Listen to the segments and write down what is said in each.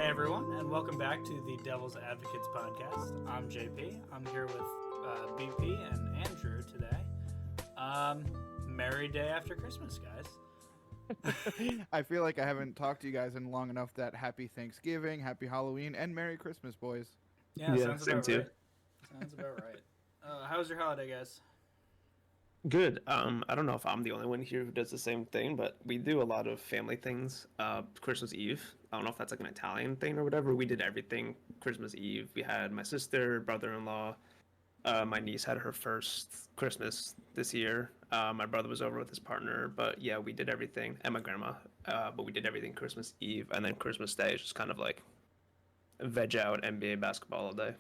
everyone, and welcome back to the Devil's Advocates podcast. I'm JP. I'm here with BP and Andrew today. Merry day after Christmas, guys. I feel like I haven't talked to you guys in long enough that happy Thanksgiving, happy Halloween, and Merry Christmas, boys. Yeah, sounds same about too. right. Sounds about right. How was your holiday, guys? Good. I don't know if I'm the only one here who does the same thing, but we do a lot of family things. Christmas Eve. I don't know if that's like an Italian thing or whatever. We did everything Christmas Eve. We had my sister, brother-in-law. My niece had her first Christmas this year. My brother was over with his partner, but yeah, we did everything, and my grandma. But we did everything Christmas Eve, and then Christmas Day is just kind of like veg out NBA basketball all day.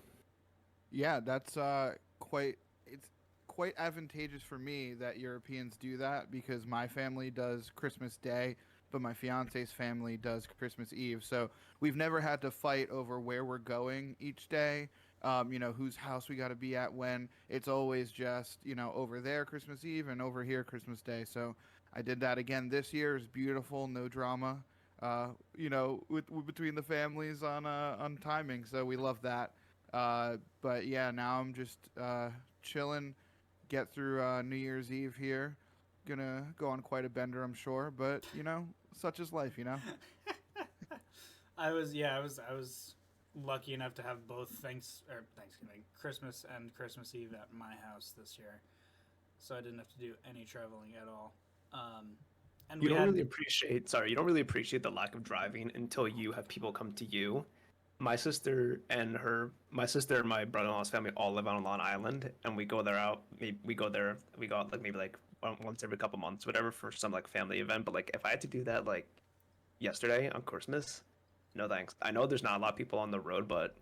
Yeah, that's it's quite advantageous for me that Europeans do that because my family does Christmas Day, but my fiance's family does Christmas Eve. So we've never had to fight over where we're going each day. Whose house we got to be at when. It's always just, over there Christmas Eve and over here Christmas Day. So I did that again this year. It's beautiful, no drama. Between the families on timing. So we love that. But yeah, now I'm just chilling, get through New Year's Eve here. Gonna go on quite a bender, I'm sure, but such is life. I was lucky enough to have both Thanksgiving, Christmas and Christmas Eve at my house this year, so I didn't have to do any traveling at all. And You don't really appreciate the lack of driving until you have people come to you. My sister and my brother-in-law's family all live on Long Island, and we go out like maybe like once every couple months, whatever, for some like family event. But like if I had to do that like yesterday on Christmas, no thanks. I know there's not a lot of people on the road, but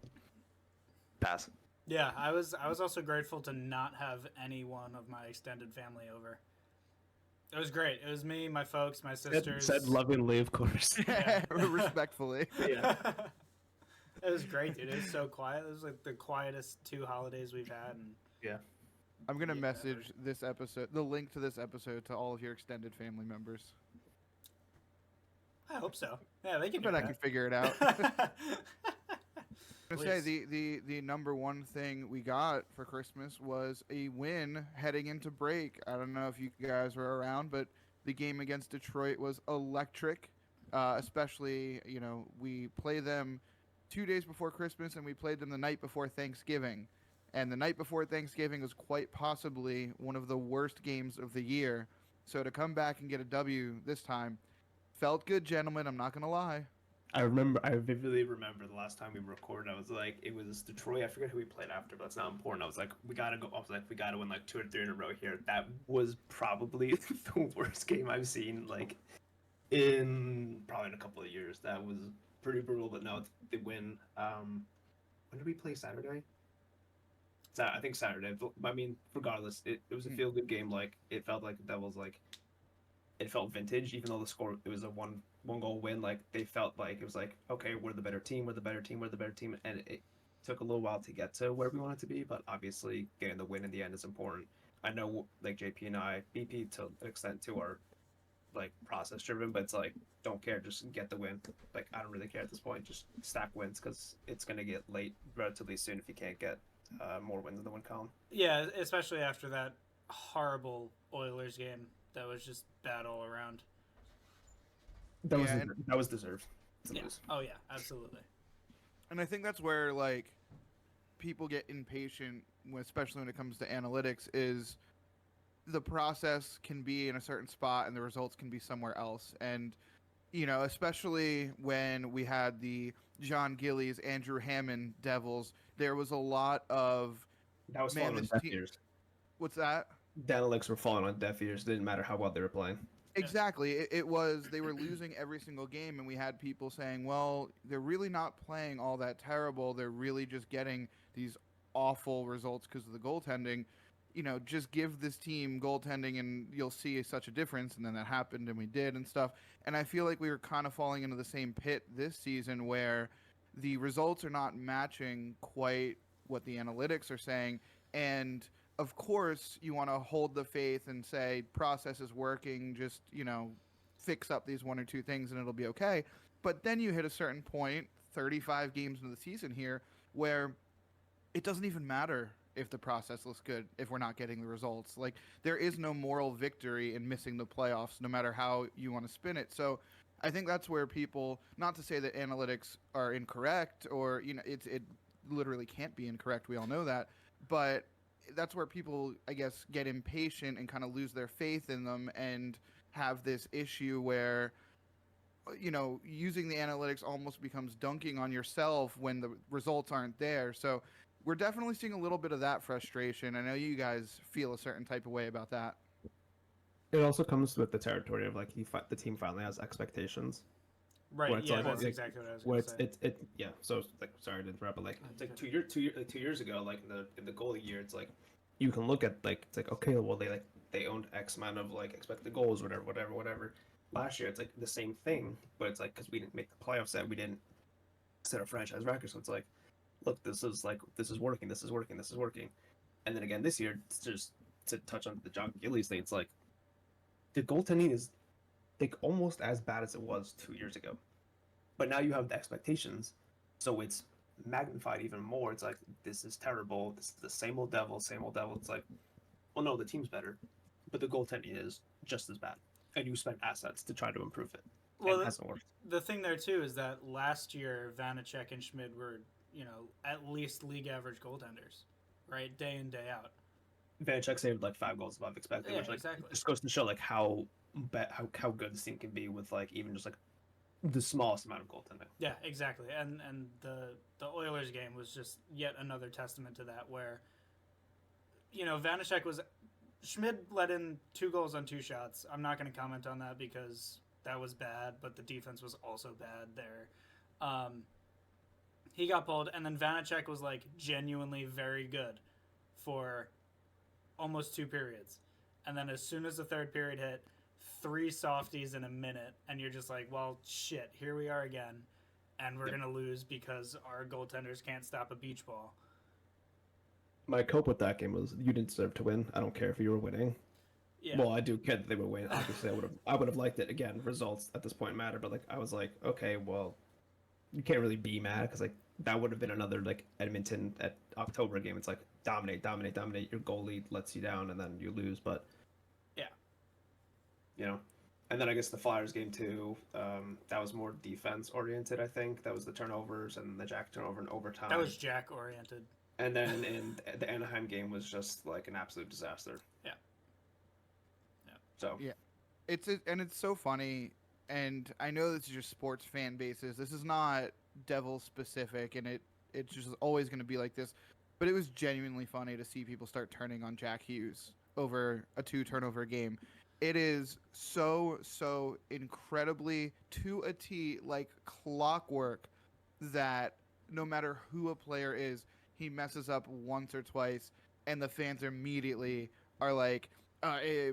pass. Yeah, I was also grateful to not have any one of my extended family over. It was great. It was me, my folks, my sisters. Said lovingly, of course. Yeah. Respectfully. Yeah. It was great, dude. It was so quiet. It was like the quietest 2 holidays we've had. And Yeah. I'm gonna message the link to this episode to all of your extended family members. I hope so. Yeah, they can. I can figure it out. I'm gonna say the number one thing we got for Christmas was a win heading into break. I don't know if you guys were around, but the game against Detroit was electric. Especially, we play them 2 days before Christmas and we played them the night before Thanksgiving. And the night before Thanksgiving was quite possibly one of the worst games of the year. So to come back and get a W this time felt good, gentlemen. I'm not gonna lie. I vividly remember the last time we recorded. I was like, it was Detroit. I forget who we played after, but it's not important. I was like, we gotta win like 2 or 3 in a row here. That was probably the worst game I've seen like in probably in a couple of years. That was pretty brutal. But no, they win. When did we play Saturday? I think Saturday. I mean, regardless, it was a feel good game. Like it felt like the Devils it felt vintage, even though it was a one goal win. Like they felt like it was like, okay, we're the better team, and it took a little while to get to where we wanted to be, but obviously getting the win in the end is important. I know like JP and I, BP to an extent too, are like process driven, but it's like don't care, just get the win. Like I don't really care at this point, just stack wins because it's gonna get late relatively soon if you can't get more wins in the win column. Yeah, especially after that horrible Oilers game. That was just bad all around. That was deserved. Yeah. Oh yeah, absolutely. And I think that's where like people get impatient, especially when it comes to analytics, is the process can be in a certain spot and the results can be somewhere else. And especially when we had the John Gillies, Andrew Hammond Devils, there was a lot of that was falling on deaf ears. What's that? The analytics were falling on deaf ears. It didn't matter how well they were playing. Exactly. It was they were losing every single game, and we had people saying, well, they're really not playing all that terrible. They're really just getting these awful results because of the goaltending. Just give this team goaltending and you'll see such a difference. And then that happened and we did and stuff. And I feel like we were kind of falling into the same pit this season where the results are not matching quite what the analytics are saying. And of course, you want to hold the faith and say process is working, just, fix up these 1 or 2 things and it'll be okay. But then you hit a certain point, 35 games into the season here where it doesn't even matter if the process looks good if we're not getting the results. Like, there is no moral victory in missing the playoffs, no matter how you want to spin it. So I think that's where people, not to say that analytics are incorrect or, it literally can't be incorrect. We all know that. But that's where people, I guess, get impatient and kind of lose their faith in them and have this issue where, using the analytics almost becomes dunking on yourself when the results aren't there. So we're definitely seeing a little bit of that frustration. I know you guys feel a certain type of way about that. It also comes with the territory of like the team finally has expectations. Right. Yeah, like, that's like, exactly what I was going to say. Yeah. So like, sorry to interrupt, but like it's like 2 years ago, like in the goalie year, it's like you can look at like it's like okay, well they owned X amount of like expected goals, whatever. Last year, it's like the same thing, but it's like because we didn't make the playoffs, that we didn't set a franchise record. So it's like, look, this is working, and then again this year, just to touch on the John Gillies thing, it's like the goaltending is like almost as bad as it was 2 years ago, but now you have the expectations, so it's magnified even more. It's like this is terrible. This is the same old devil. It's like, well, no, the team's better, but the goaltending is just as bad, and you spent assets to try to improve it. Well, it hasn't worked. The thing there too is that last year Vanacek and Schmid were, at least league average goaltenders, right, day in day out. Vanacek saved like 5 goals above expected, Yeah, which like exactly. just goes to show like how good this team can be with like even just like the smallest amount of goaltending. Yeah, exactly. And the Oilers game was just yet another testament to that, where Vanacek was Schmid let in 2 goals on 2 shots. I'm not going to comment on that because that was bad, but the defense was also bad there. He got pulled, and then Vanacek was like genuinely very good for almost 2 periods. And then as soon as the 3rd period hit, 3 softies in a minute, and you're just like, well, shit, here we are again, and we're going to lose because our goaltenders can't stop a beach ball. My cope with that game was you didn't deserve to win. I don't care if you were winning. Yeah. Well, I do care that they would win. Obviously, I would have liked it. Again, results at this point matter, but like I was like, okay, well, you can't really be mad because like that would have been another like Edmonton at October game. It's like dominate. Your goalie lets you down, and then you lose. But yeah, and then I guess the Flyers game too. That was more defense oriented. I think that was the turnovers and the Jack turnover in overtime. That was Jack oriented. And then in the Anaheim game was just like an absolute disaster. Yeah. So yeah, it's so funny, and I know this is your sports fan bases. This is not Devils specific, and it's just always going to be like this. But it was genuinely funny to see people start turning on Jack Hughes over a 2 turnover game. It is so incredibly to a T like clockwork that no matter who a player is, he messes up once or twice, and the fans immediately are like,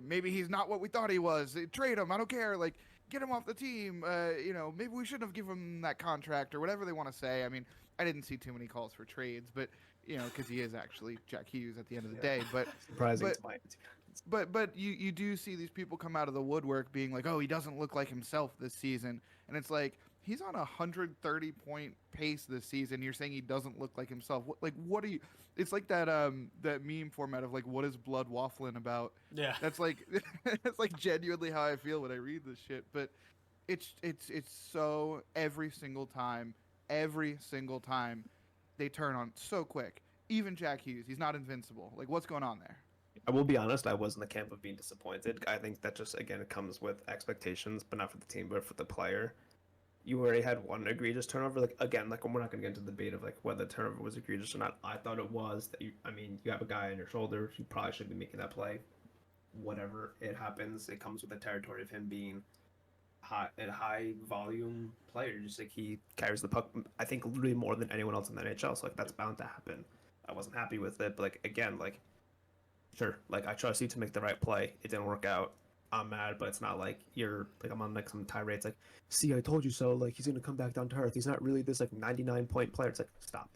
maybe he's not what we thought he was. Trade him. I don't care. Like, get him off the team. Maybe we shouldn't have given him that contract or whatever they want to say. I mean, I didn't see too many calls for trades, but because he is actually Jack Hughes at the end of the day. But surprising. But you do see these people come out of the woodwork being like, oh, he doesn't look like himself this season, and it's like he's on a 130-point pace this season. You're saying he doesn't look like himself. What are you? It's like that that meme format of like, what is blood waffling about? Yeah, that's like it's like genuinely how I feel when I read this shit. But it's so every single time they turn on so quick. Even Jack Hughes, he's not invincible. Like, what's going on there? I will be honest, I was in the camp of being disappointed. I think that just, again, it comes with expectations, but not for the team, but for the player. You already had one egregious turnover. Like, again, like, we're not going to get into the debate of, like, whether the turnover was egregious or not. I thought it was. You have a guy on your shoulder. You probably should be making that play. Whatever it happens, it comes with the territory of him being a high-volume player. Just, like, he carries the puck, I think, literally more than anyone else in the NHL. So, like, that's bound to happen. I wasn't happy with it, but, like, again, like, sure, like, I trust you to make the right play. It didn't work out. I'm mad, but it's not like you're like I'm on like some tirade. It's like, see, I told you so. Like, he's gonna come back down to earth. He's not really this like 99-point player. It's like, stop,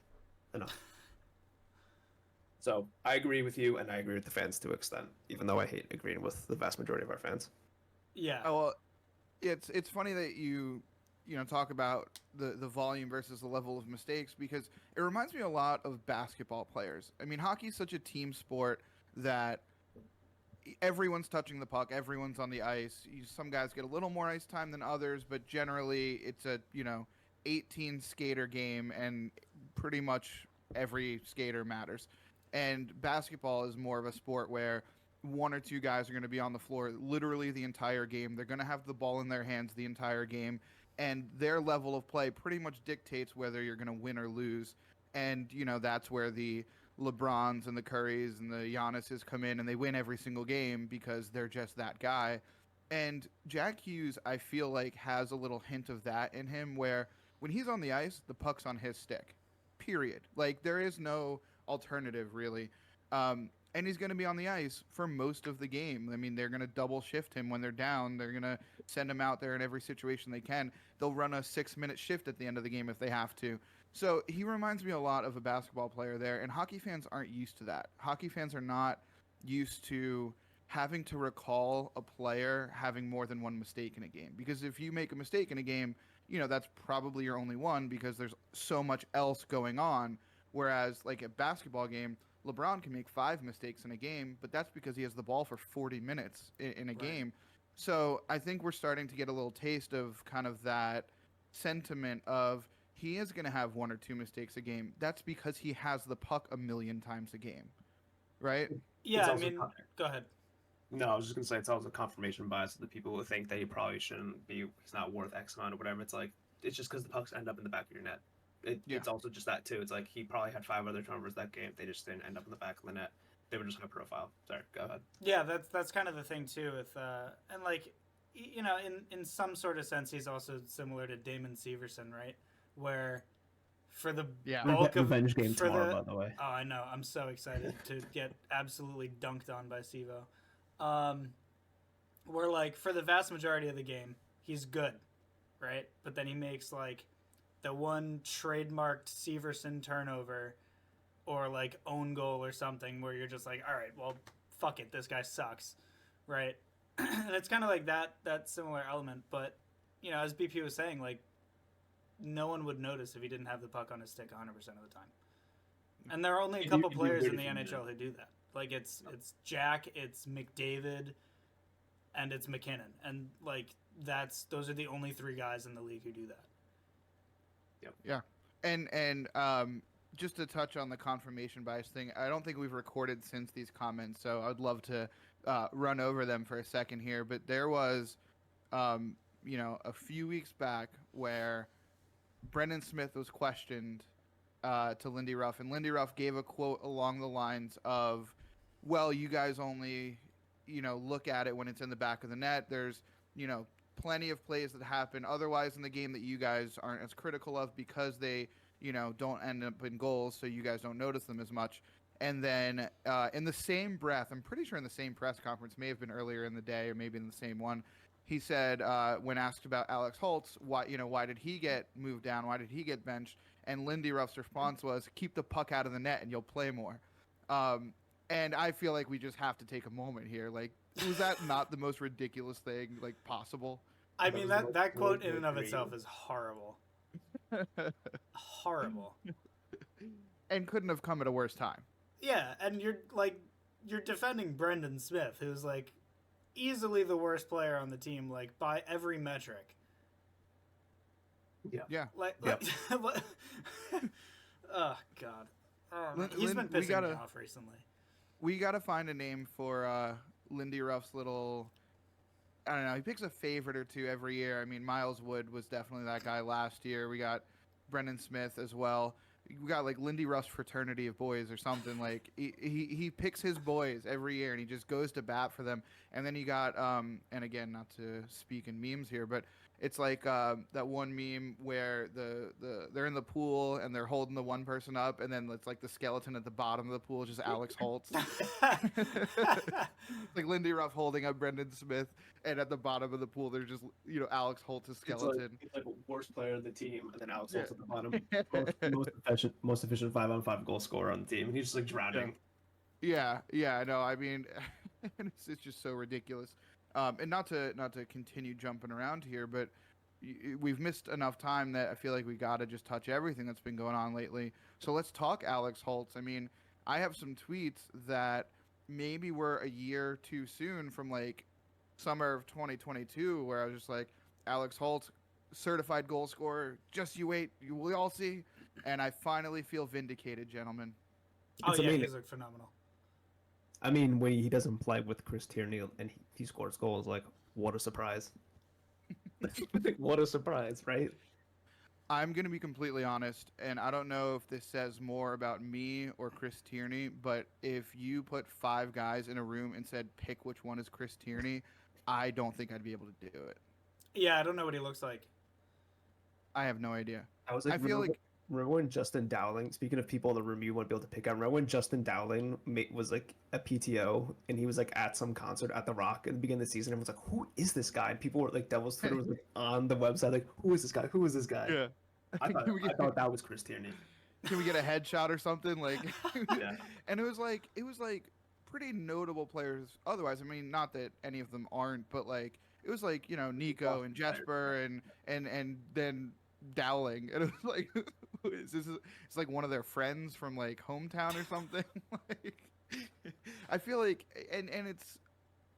enough. So I agree with you, and I agree with the fans to an extent, even though I hate agreeing with the vast majority of our fans. Yeah. Oh, well, it's funny that you talk about the volume versus the level of mistakes, because it reminds me a lot of basketball players. I mean, hockey's such a team sport that everyone's touching the puck, everyone's on the ice. Some guys get a little more ice time than others, but generally it's a 18 skater game, and pretty much every skater matters. And basketball is more of a sport where one or two guys are going to be on the floor literally the entire game. They're going to have the ball in their hands the entire game, and their level of play pretty much dictates whether you're going to win or lose. And that's where the LeBrons and the Currys and the Giannis's come in, and they win every single game because they're just that guy. And Jack Hughes, I feel like, has a little hint of that in him, where when he's on the ice, the puck's on his stick. Period. Like, there is no alternative, really. And he's going to be on the ice for most of the game. I mean, they're going to double shift him when they're down. They're going to send him out there in every situation they can. They'll run a 6-minute shift at the end of the game if they have to. So he reminds me a lot of a basketball player there, and hockey fans aren't used to that. Hockey fans are not used to having to recall a player having more than one mistake in a game. Because if you make a mistake in a game, that's probably your only one, because there's so much else going on. Whereas, like, a basketball game, LeBron can make 5 mistakes in a game, but that's because he has the ball for 40 minutes in a game. So I think we're starting to get a little taste of kind of that sentiment of he is going to have 1 or 2 mistakes a game. That's because he has the puck a million times a game, right? Yeah, I mean, go ahead. No, I was just going to say it's also confirmation bias of the people who think that he probably shouldn't be, he's not worth X amount or whatever. It's like, it's just because the pucks end up in the back of your net. It's also just that too. It's like he probably had 5 other turnovers that game. They just didn't end up in the back of the net. They were just on a profile. Sorry, go ahead. Yeah, that's kind of the thing too. With and like, in some sort of sense, he's also similar to Damon Severson, right? Where for the bulk of revenge game tomorrow, by the way. Oh, I know. I'm so excited to get absolutely dunked on by Sevo. Where like for the vast majority of the game, he's good, right? But then he makes like the one trademarked Severson turnover or like own goal or something where you're just like, all right, well, fuck it, this guy sucks, right? And it's kind of like that similar element, but as BP was saying, like, no one would notice if he didn't have the puck on his stick 100% of the time. And there are only a couple players in the NHL who do that. Like, it's Jack, it's McDavid, and it's McKinnon, and like those are the only 3 guys in the league who do that. Yep. Yeah, and just to touch on the confirmation bias thing, I don't think we've recorded since these comments, so I'd love to run over them for a second here. But there was, a few weeks back where Brendan Smith was questioned to Lindy Ruff, and Lindy Ruff gave a quote along the lines of, "Well, you guys only, look at it when it's in the back of the net. There's, plenty of plays that happen otherwise in the game that you guys aren't as critical of because they, don't end up in goals, so you guys don't notice them as much." And then in the same breath, I'm pretty sure in the same press conference, may have been earlier in the day or maybe in the same one, he said when asked about Alex Holtz, why did he get moved down? Why did he get benched? And Lindy Ruff's response was, "Keep the puck out of the net and you'll play more." And I feel like we just have to take a moment here. Like, was that not the most ridiculous thing like possible? I mean, that quote in and of itself is horrible. Horrible. And couldn't have come at a worse time. Yeah, and you're defending Brendan Smith, who's like easily the worst player on the team, like by every metric. Yeah. Oh God. Oh, he's been pissing me off recently. We gotta find a name for Lindy Ruff's little. I don't know. He picks a favorite or two every year. I mean, Miles Wood was definitely that guy last year. We got Brendan Smith as well. We got like Lindy Ruff's fraternity of boys or something. Like he picks his boys every year and he just goes to bat for them. And then you got and again, not to speak in memes here, but it's like that one meme where they're in the pool and they're holding the one person up, and then it's like the skeleton at the bottom of the pool is just Alex Holtz. Like Lindy Ruff holding up Brendan Smith, and at the bottom of the pool there's just Alex Holtz's skeleton. It's like worst player on the team, and then Alex Holtz at the bottom, most efficient 5-on-5 goal scorer on the team, and he's just like drowning. Yeah, I know. I mean, it's just so ridiculous. And not to continue jumping around here, but we've missed enough time that I feel like we got to just touch everything that's been going on lately. So let's talk Alex Holtz. I mean, I have some tweets that maybe were a year too soon from like summer of 2022, where I was just like, Alex Holtz, certified goal scorer. Just you wait, we all see. And I finally feel vindicated, gentlemen. Oh It's yeah, amazing. he's like phenomenal. I mean, when he doesn't play with Chris Tierney and he scores goals, like, what a surprise. What a surprise, right? I'm going to be completely honest, and I don't know if this says more about me or Chris Tierney, but if you put 5 guys in a room and said pick which one is Chris Tierney, I don't think I'd be able to do it. Yeah, I don't know what he looks like. I have no idea. I was like, I feel like remember when Justin Dowling, speaking of people in the room you wouldn't be able to pick out, remember when Justin Dowling was like a PTO and he was like at some concert at the Rock at the beginning of the season? Everyone's like, who is this guy? And people were like, Devil's Twitter was like on the website, like, who is this guy? Who is this guy? yeah. I thought that was Chris Tierney. Can we get a headshot or something like? Yeah. And it was like pretty notable players. Otherwise, I mean, not that any of them aren't, but like it was like Nico and Jesper and then Dowling, and it was like, it's like one of their friends from like hometown or something. Like, I feel like, and it's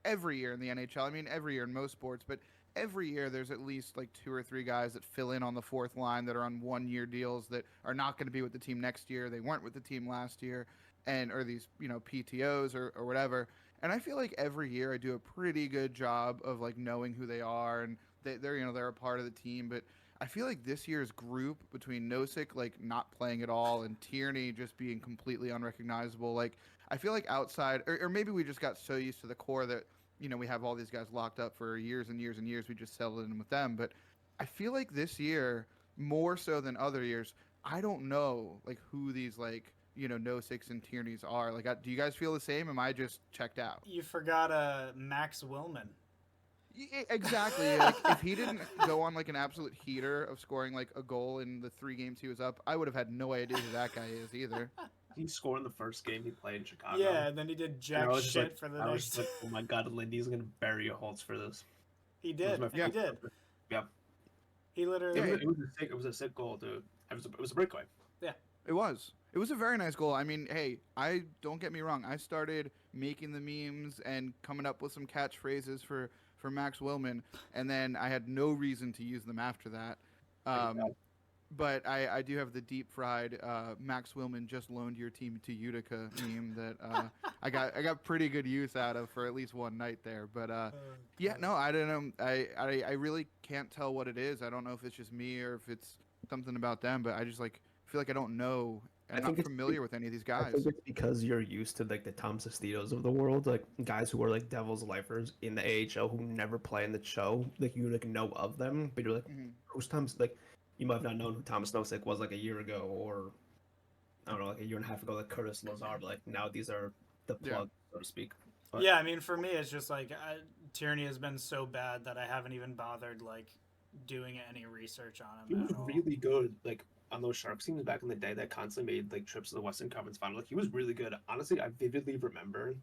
every year in the NHL. I mean, every year in most sports, but every year there's at least like 2 or 3 guys that fill in on the fourth line that are on 1-year deals that are not going to be with the team next year. They weren't with the team last year, and or these PTOs or whatever. And I feel like every year I do a pretty good job of like knowing who they are, and they're a part of the team. But I feel like this year's group between Nosek like not playing at all and Tierney just being completely unrecognizable, like I feel like outside, or maybe we just got so used to the core that we have all these guys locked up for years and years and years. We just settled in with them. But I feel like this year, more so than other years, I don't know like who these like Noseks and Tierneys are. Like, do you guys feel the same? Am I just checked out? You forgot Max Willman. Yeah, exactly. Like, if he didn't go on like an absolute heater of scoring like a goal in the 3 games he was up, I would have had no idea who that guy is either. He scored in the first game he played in Chicago. Yeah, and then he did jack shit like, for the I was next. just like, oh my god, Lindy's gonna bury a Holtz for this. He did. Yeah. He did. Yeah. He literally. It was a sick goal, dude. It was a breakaway. Yeah. It was. It was a very nice goal. I mean, hey, I don't get me wrong. I started making the memes and coming up with some catchphrases for Max Willman, and then I had no reason to use them after that. But I do have the deep fried Max Willman just loaned your team to Utica meme that I got pretty good use out of for at least one night there. But yeah, no, I don't know. I really can't tell what it is. I don't know if it's just me or if it's something about them. But I just like feel like I don't know. I'm not familiar with any of these guys. I think it's because you're used to like the Tom Sestitos of the world, like guys who are like Devils lifers in the AHL who never play in the show. Like you like know of them, but you're like, who's Tom's like. You might have not known who Thomas Nosek was like a year ago, or I don't know, like a year and a half ago, like Curtis Lazar. But like now, these are the plug, so to speak. But, yeah, I mean, for me, it's just like Tierney has been so bad that I haven't even bothered like doing any research on him. He was really good, like on those Sharks teams back in the day that constantly made like trips to the Western Conference Final. Like he was really good. Honestly, I vividly remember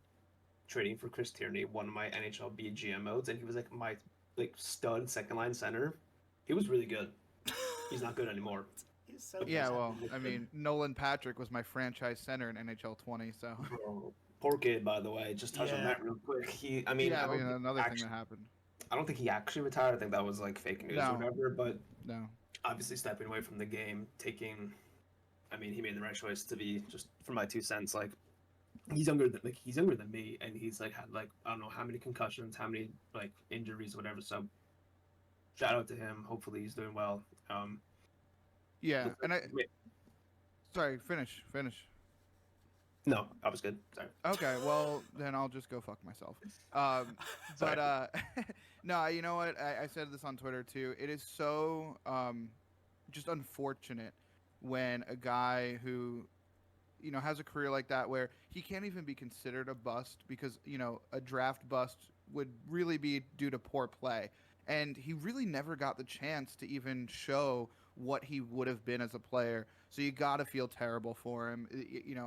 trading for Chris Tierney, one of my NHL B GM modes, and he was like my like stud second line center. He was really good. He's not good anymore. He's so Yeah, bad. well, I mean, Nolan Patrick was my franchise center in NHL 20, so. Oh, poor kid, by the way. Just touch on that real quick. Another thing that happened. I don't think he actually retired. I think that was like fake news or whatever. But no, obviously stepping away from the game, taking. I mean, he made the right choice to be just for my 2 cents. Like he's younger than me, and he's like had like I don't know how many concussions, how many like injuries, whatever. So shout out to him. Hopefully he's doing well. Yeah, and sorry, finish. No, I was good. Sorry. Okay, well then I'll just go fuck myself. But no, you know what? I said this on Twitter too. It is so just unfortunate when a guy who has a career like that where he can't even be considered a bust because a draft bust would really be due to poor play. And he really never got the chance to even show what he would have been as a player. So you got to feel terrible for him.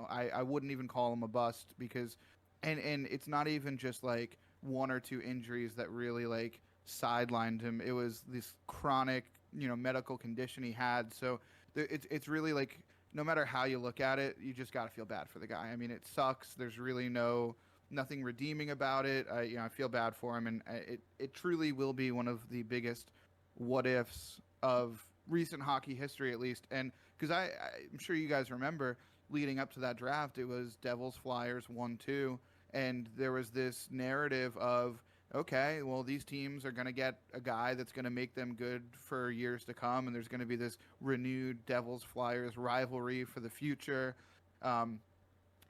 I wouldn't even call him a bust because, and it's not even just like 1 or 2 injuries that really like sidelined him. It was this chronic, medical condition he had. So it's really like, no matter how you look at it, you just got to feel bad for the guy. I mean, it sucks. There's really nothing redeeming about it. I feel bad for him, and it truly will be one of the biggest what ifs of recent hockey history, at least. And because I'm sure you guys remember, leading up to that draft, it was Devils Flyers 1-2, and there was this narrative of, okay, well, these teams are going to get a guy that's going to make them good for years to come, and there's going to be this renewed Devils Flyers rivalry for the future. And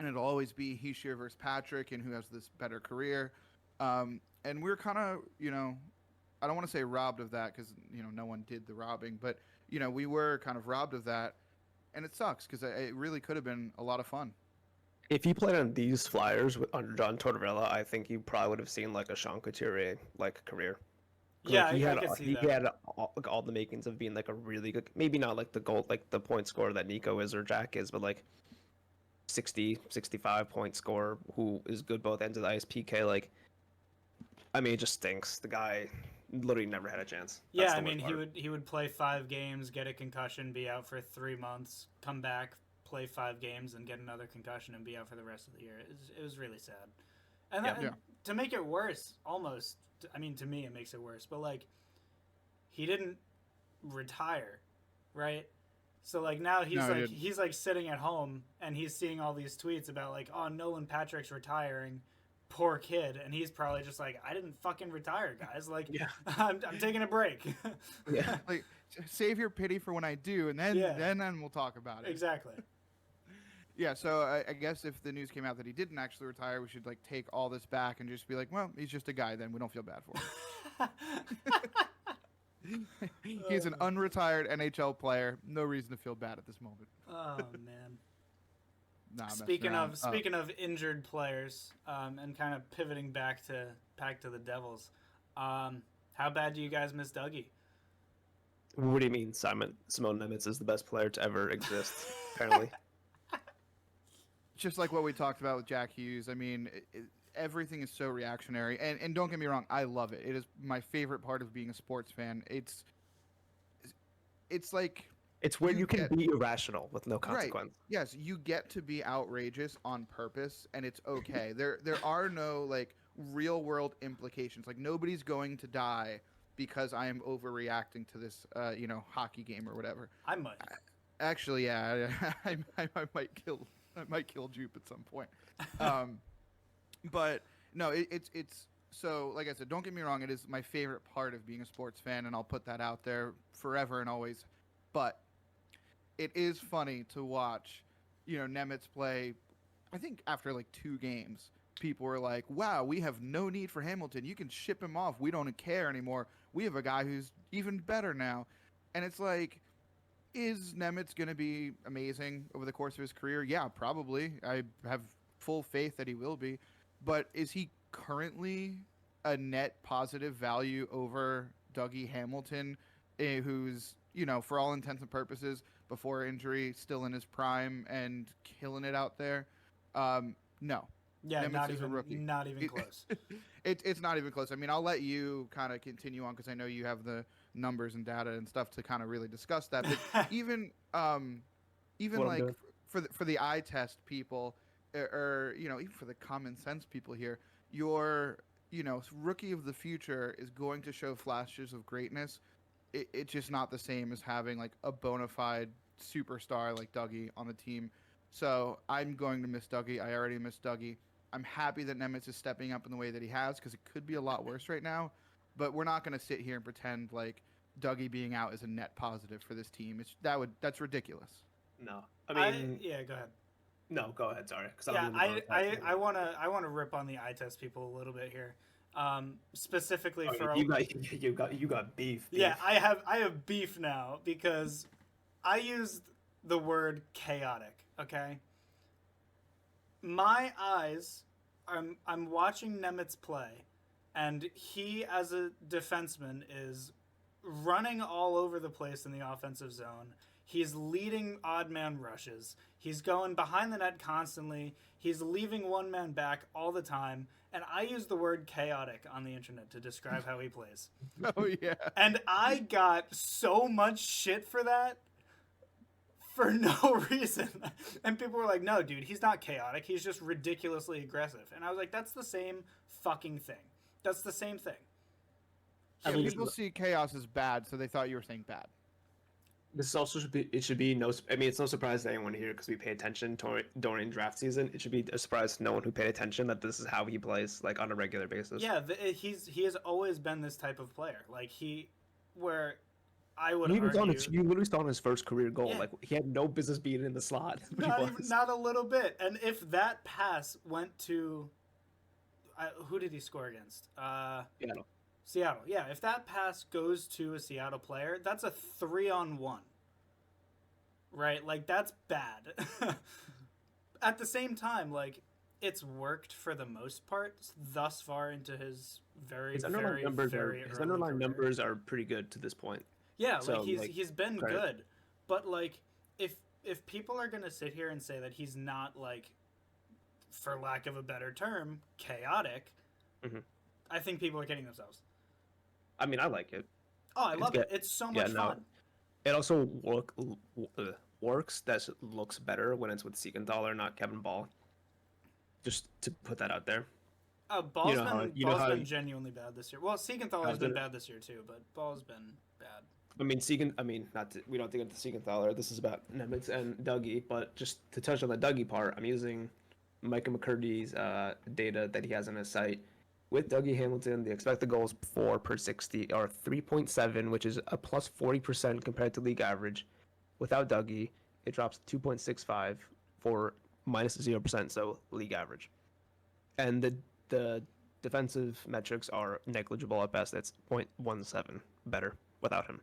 it'll always be Hischier versus Patrick, and who has this better career. And we're kind of, I don't want to say robbed of that, because no one did the robbing, but we were kind of robbed of that, and it sucks because it really could have been a lot of fun. If you played on these Flyers under John Tortorella, I think you probably would have seen like a Sean Couturier like career. Yeah, like, I could see that. He had all the makings of being like a really good, maybe not like the point scorer that Nico is or Jack is, but like 60, 65 point scorer who is good both ends of the ice. PK, like, I mean, it just stinks. The guy literally never had a chance. Yeah, I mean, he would play 5 games, get a concussion, be out for 3 months, come back, play 5 games, and get another concussion and be out for the rest of the year. It was really sad. And, and to make it worse, almost, I mean, to me it makes it worse, but like, he didn't retire, right? So like now he's like sitting at home and he's seeing all these tweets about like, oh, Nolan Patrick's retiring, poor kid, and he's probably just like, I didn't fucking retire, guys. Like, I'm taking a break. Yeah, like, save your pity for when I do, and then we'll talk about it. Exactly. Yeah, so I guess if the news came out that he didn't actually retire, we should like take all this back and just be like, well, he's just a guy. Then we don't feel bad for him. He's an unretired NHL player. No reason to feel bad at this moment. Oh man. Nah, speaking of injured players, and kind of pivoting back to the Devils, how bad do you guys miss Dougie? What do you mean, Simone Nemec is the best player to ever exist? Apparently. Just like what we talked about with Jack Hughes. I mean, everything is so reactionary, and don't get me wrong, I love it. It is my favorite part of being a sports fan. It's like, it's where you can be irrational with no consequence. Right. Yes, you get to be outrageous on purpose, and it's okay. There are no like real world implications. Like, nobody's going to die because I am overreacting to this hockey game or whatever. I might. Actually, yeah, I might kill Jupe at some point. But no, it's so, like I said, don't get me wrong, it is my favorite part of being a sports fan, and I'll put that out there forever and always. But it is funny to watch, Nemec play. I think after like 2 games, people were like, wow, we have no need for Hamilton. You can ship him off. We don't care anymore. We have a guy who's even better now. And it's like, is Nemec going to be amazing over the course of his career? Yeah, probably. I have full faith that he will be. But is he currently a net positive value over Dougie Hamilton, who's, for all intents and purposes, before injury, still in his prime and killing it out there? No. Yeah, Nemec not even close. It's not even close. I mean, I'll let you kind of continue on because I know you have the numbers and data and stuff to kind of really discuss that. But even like for the eye test people, or even for the common sense people here, your rookie of the future is going to show flashes of greatness. It's just not the same as having like a bona fide superstar like Dougie on the team. So I'm going to miss Dougie. I already miss Dougie. I'm happy that Nemec is stepping up in the way that he has, because it could be a lot worse right now. But we're not going to sit here and pretend like Dougie being out is a net positive for this team. That's ridiculous. No, I mean, go ahead. No, go ahead. Sorry, I want to rip on the eye test people a little bit here, specifically for you got beef. Yeah, I have beef now because I used the word chaotic. Okay. My eyes, I'm watching Nemec play, and he, as a defenseman, is running all over the place in the offensive zone. He's leading odd man rushes. He's going behind the net constantly. He's leaving one man back all the time. And I use the word chaotic on the internet to describe how he plays. Oh yeah. And I got so much shit for that for no reason. And people were like, no, dude, he's not chaotic. He's just ridiculously aggressive. And I was like, that's the same fucking thing. That's the same thing. Yeah, people see chaos as bad, so they thought you were saying bad. This also should be no. I mean, it's no surprise to anyone here because we pay attention during draft season. It should be a surprise to no one who paid attention that this is how he plays, like on a regular basis. Yeah, he has always been this type of player. Like where I would you argue, you literally saw his first career goal. Yeah. Like he had no business being in the slot. not a little bit. And if that pass went to, who did he score against? Yeah. Seattle. Yeah, if that pass goes to a Seattle player, that's a 3-on-1. Right? Like, that's bad. At the same time, like, it's worked for the most part thus far into his his underlying numbers are pretty good to this point. Yeah, So, like he's been credit. good. But like if people are going to sit here and say that he's not, like, for lack of a better term, chaotic, Mhm. I think people are kidding themselves. I mean, I like it. Oh, I love it. It's so much fun. It also works. That looks better when it's with Siegenthaler, not Kevin Ball. Just to put that out there. Ball's been genuinely bad this year. Well, Siegenthaler's been bad this year too, but Ball's been bad. I mean, we don't think of the Siegenthaler. This is about Nemec and Dougie, but just to touch on the Dougie part, I'm using Micah McCurdy's data that he has on his site. With Dougie Hamilton, the expected goals for per 60 are 3.7, which is a plus 40% compared to league average. Without Dougie, it drops to 2.65 for minus 0%, so league average. And the defensive metrics are negligible at best. It's 0.17 better without him.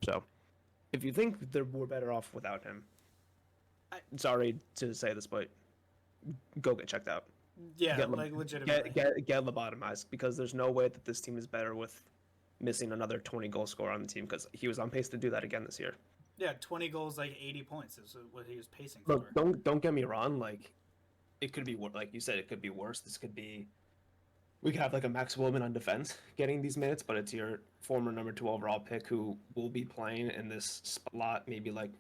So, if you think we're better off without him, sorry to say this, but go get checked out. Yeah, legitimately. Get lobotomized, because there's no way that this team is better with missing another 20 goal scorer on the team, because he was on pace to do that again this year. Yeah, 20 goals, like 80 points is what he was pacing Look, for. don't get me wrong. Like, it could be like you said, it could be worse. We could have like a Max Willman on defense getting these minutes, but it's your former number 2 overall pick who will be playing in this slot maybe like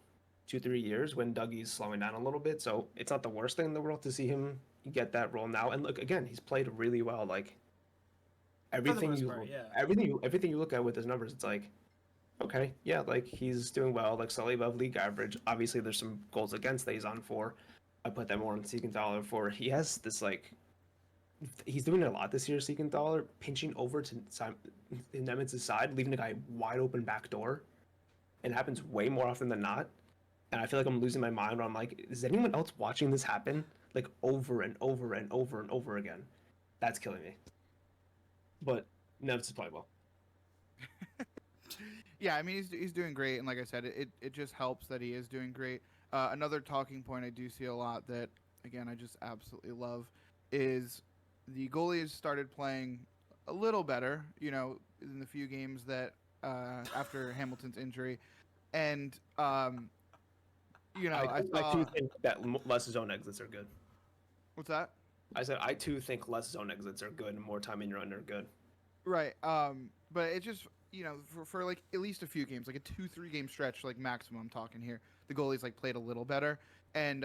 2-3 years when Dougie's slowing down a little bit. So it's not the worst thing in the world to see him get that role now. And look, again, he's played really well. Like everything you look at with his numbers, it's like, okay, yeah, like he's doing well, like slightly above league average. Obviously, there's some goals against that he's on for. I put that more on Siegenthaler for. He has this like, he's doing it a lot this year. Siegenthaler pinching over to Nemec's side, leaving the guy wide open back door. It happens way more often than not. And I feel like I'm losing my mind where I'm like, is anyone else watching this happen? Like over and over and over and over again. That's killing me. But Nemec is playing well. Yeah, I mean, he's doing great. And like I said, it just helps that he is doing great. Another talking point I do see a lot that, again, I just absolutely love is the goalies started playing a little better, you know, in the few games that after Hamilton's injury. And, you know, I do think that less zone exits are good. What's that? I said I too think less zone exits are good and more time in your own are good. Right. But it just, you know, for like at least a few games, like a 2-3 game stretch, like maximum I'm talking here, the goalies like played a little better. And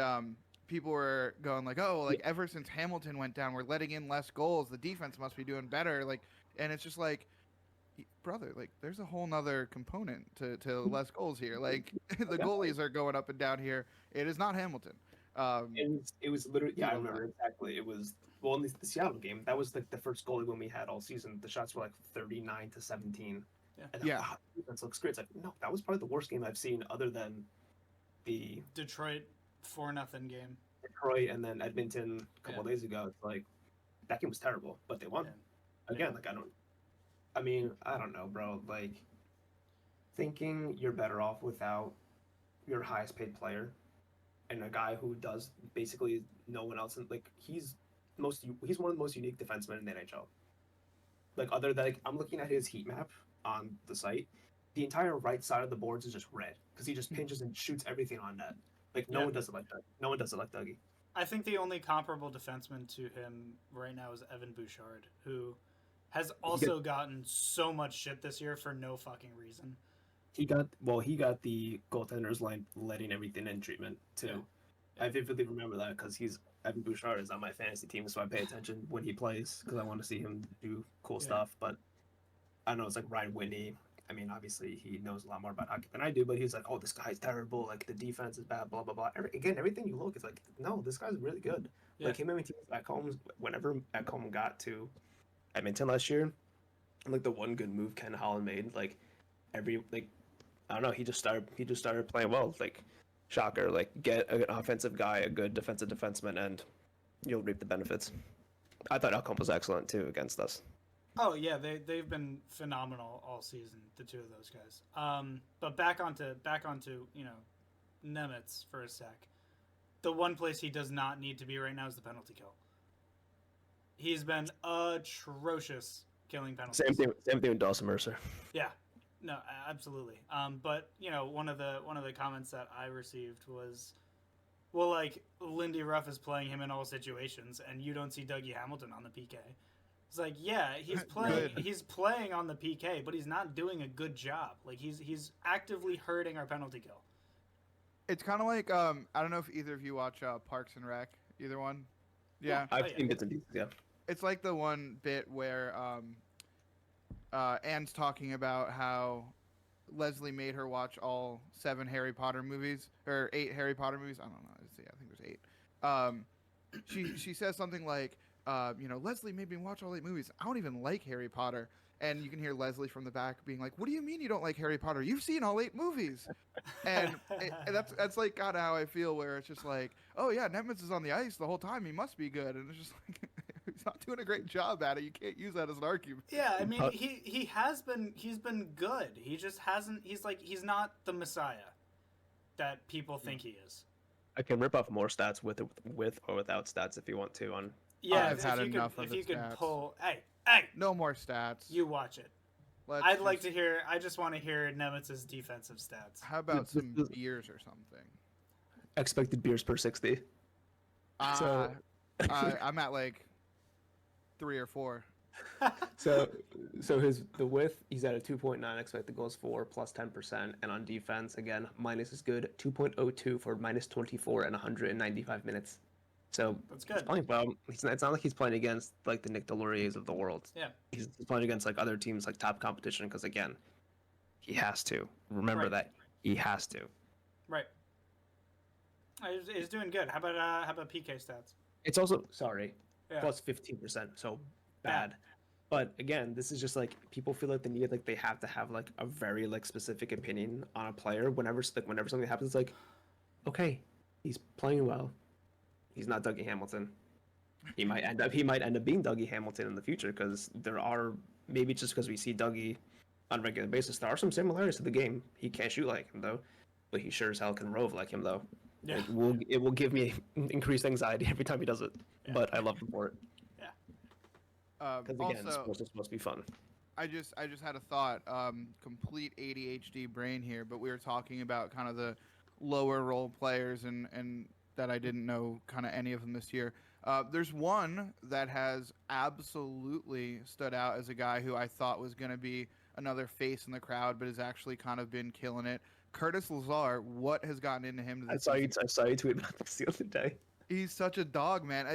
people were going like, oh, like ever since Hamilton went down, we're letting in less goals. The defense must be doing better. Like, and it's just like, brother, like there's a whole nother component to less goals here. Like the goalies are going up and down here. It is not Hamilton. It was literally, I remember exactly. It was, well, in the Seattle game, that was like the first goalie win we had all season. The shots were like 39-17. Yeah. And wow, defense looks great. It's like, no, that was probably the worst game I've seen other than the Detroit 4-0 game. Detroit and then Edmonton a couple days ago. It's like, that game was terrible, but they won. Yeah. Again, like I don't know, bro. Like, thinking you're better off without your highest paid player and a guy who does basically no one else. Like, he's one of the most unique defensemen in the NHL. Like, other than, like, I'm looking at his heat map on the site. the entire right side of the boards is just red because he just pinches and shoots everything on net. Like no Yeah. one does it like that. No one does it like Dougie. I think the only comparable defenseman to him right now is Evan Bouchard, who has also gotten so much shit this year for no fucking reason. He got the goaltenders line letting everything in treatment too. Yeah. I vividly remember that because Evan Bouchard is on my fantasy team, so I pay attention when he plays because I want to see him do cool stuff. But I don't know, it's like Ryan Whitney. I mean, obviously he knows a lot more about hockey than I do, but he's like, "Oh, this guy's terrible. Like the defense is bad. Blah blah blah." Everything you look is like, no, this guy's really good. Yeah. Like him and teams back home. Whenever back home got to Edmonton last year, like the one good move Ken Holland made, like I don't know, he just started playing well. Like shocker, like get an offensive guy, a good defensive defenseman, and you'll reap the benefits. I thought Alcombe was excellent too against us. Oh yeah, they've been phenomenal all season, the two of those guys. But back onto Nemec for a sec. The one place he does not need to be right now is the penalty kill. He's been atrocious killing penalties. Same thing with Dawson Mercer. Yeah, no, absolutely. But one of the comments that I received was, well, like Lindy Ruff is playing him in all situations, and you don't see Dougie Hamilton on the PK. It's like, yeah, he's playing on the PK, but he's not doing a good job. Like he's actively hurting our penalty kill. It's kind of like I don't know if either of you watch Parks and Rec. Either one? Yeah. I've seen bits and pieces. Yeah. It's like the one bit where Anne's talking about how Leslie made her watch all 7 Harry Potter movies or 8 Harry Potter movies. I don't know. I think there's 8. She says something like, Leslie made me watch all 8 movies. I don't even like Harry Potter. And you can hear Leslie from the back being like, "What do you mean you don't like Harry Potter? You've seen all 8 movies." And that's like kind of how I feel, where it's just like, "Oh yeah, Nemec is on the ice the whole time. He must be good." And it's just like he's not doing a great job at it. You can't use that as an argument. Yeah, I mean he's been good. He just hasn't. He's not the Messiah that people think he is. I can rip off more stats with or without stats if you want to. I've had enough of the stats. If you could pull, hey, no more stats. You watch it. I just want to hear Nemec's defensive stats. How about some beers or something? Expected beers per 60. I'm at like 3 or 4. So the width, he's at a 2.9 expected goals for plus 10%, and on defense again minus is good, 2.02 for minus 24 and 195 minutes. So that's good. He's playing well. It's not like he's playing against like the Nick Deloriers of the world. Yeah, he's playing against like other teams, like top competition, because again, he has to remember that he has to. Right. He's doing good. How about PK stats? It's also plus 15%. So bad. But again, this is just like people feel like they have to have like a very like specific opinion on a player whenever something happens. It's like, okay, he's playing well. He's not Dougie Hamilton. He might end up being Dougie Hamilton in the future, because there are, maybe just because we see Dougie on a regular basis, there are some similarities to the game. He can't shoot like him though, but he sure as hell can rove like him though. Yeah. It will give me increased anxiety every time he does it, but I love him for it. Yeah. Because again, sports is supposed to be fun. I just had a thought, complete ADHD brain here, but we were talking about kind of the lower role players and that I didn't know kind of any of them this year. There's one that has absolutely stood out as a guy who I thought was going to be another face in the crowd, but has actually kind of been killing it. Curtis Lazar, what has gotten into him? I saw you tweet about this the other day. He's such a dog, man.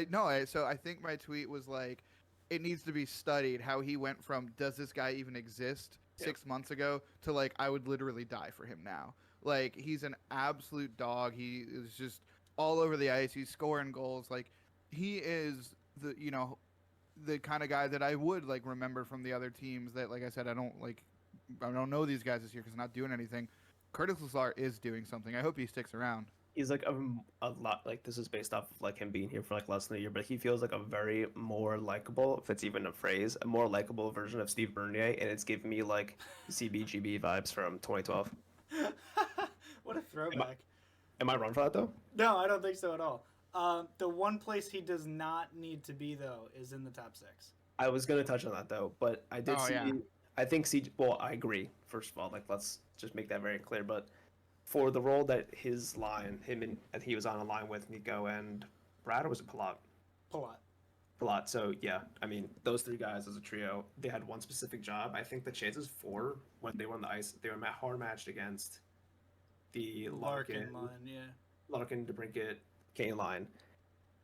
So I think my tweet was like, it needs to be studied how he went from, does this guy even exist 6 months ago, to like, I would literally die for him now. Like, he's an absolute dog. He is just all over the ice. He's scoring goals. Like, he is the kind of guy that I would like remember from the other teams that, like I said, I don't know these guys this year because they're not doing anything. Curtis Lazar is doing something. I hope he sticks around. He's like a lot, like, this is based off of like him being here for like less than a year, but he feels like a very more likable, if it's even a phrase, a more likable version of Steve Bernier, and it's giving me like CBGB vibes from 2012. What a throwback. Am I wrong for that though? No, I don't think so at all. The one place he does not need to be though is in the top 6. I was gonna touch on that though, but I I think CJ. Well, I agree. First of all, like let's just make that very clear. But for the role that his line, and he was on a line with Nico and Brad, or was it Palat? Palat. Palat. So yeah, I mean those three guys as a trio, they had one specific job. I think the chances for when they were on the ice, they were hard matched against the Larkin line, yeah. Larkin, DeBrincat, Kane line,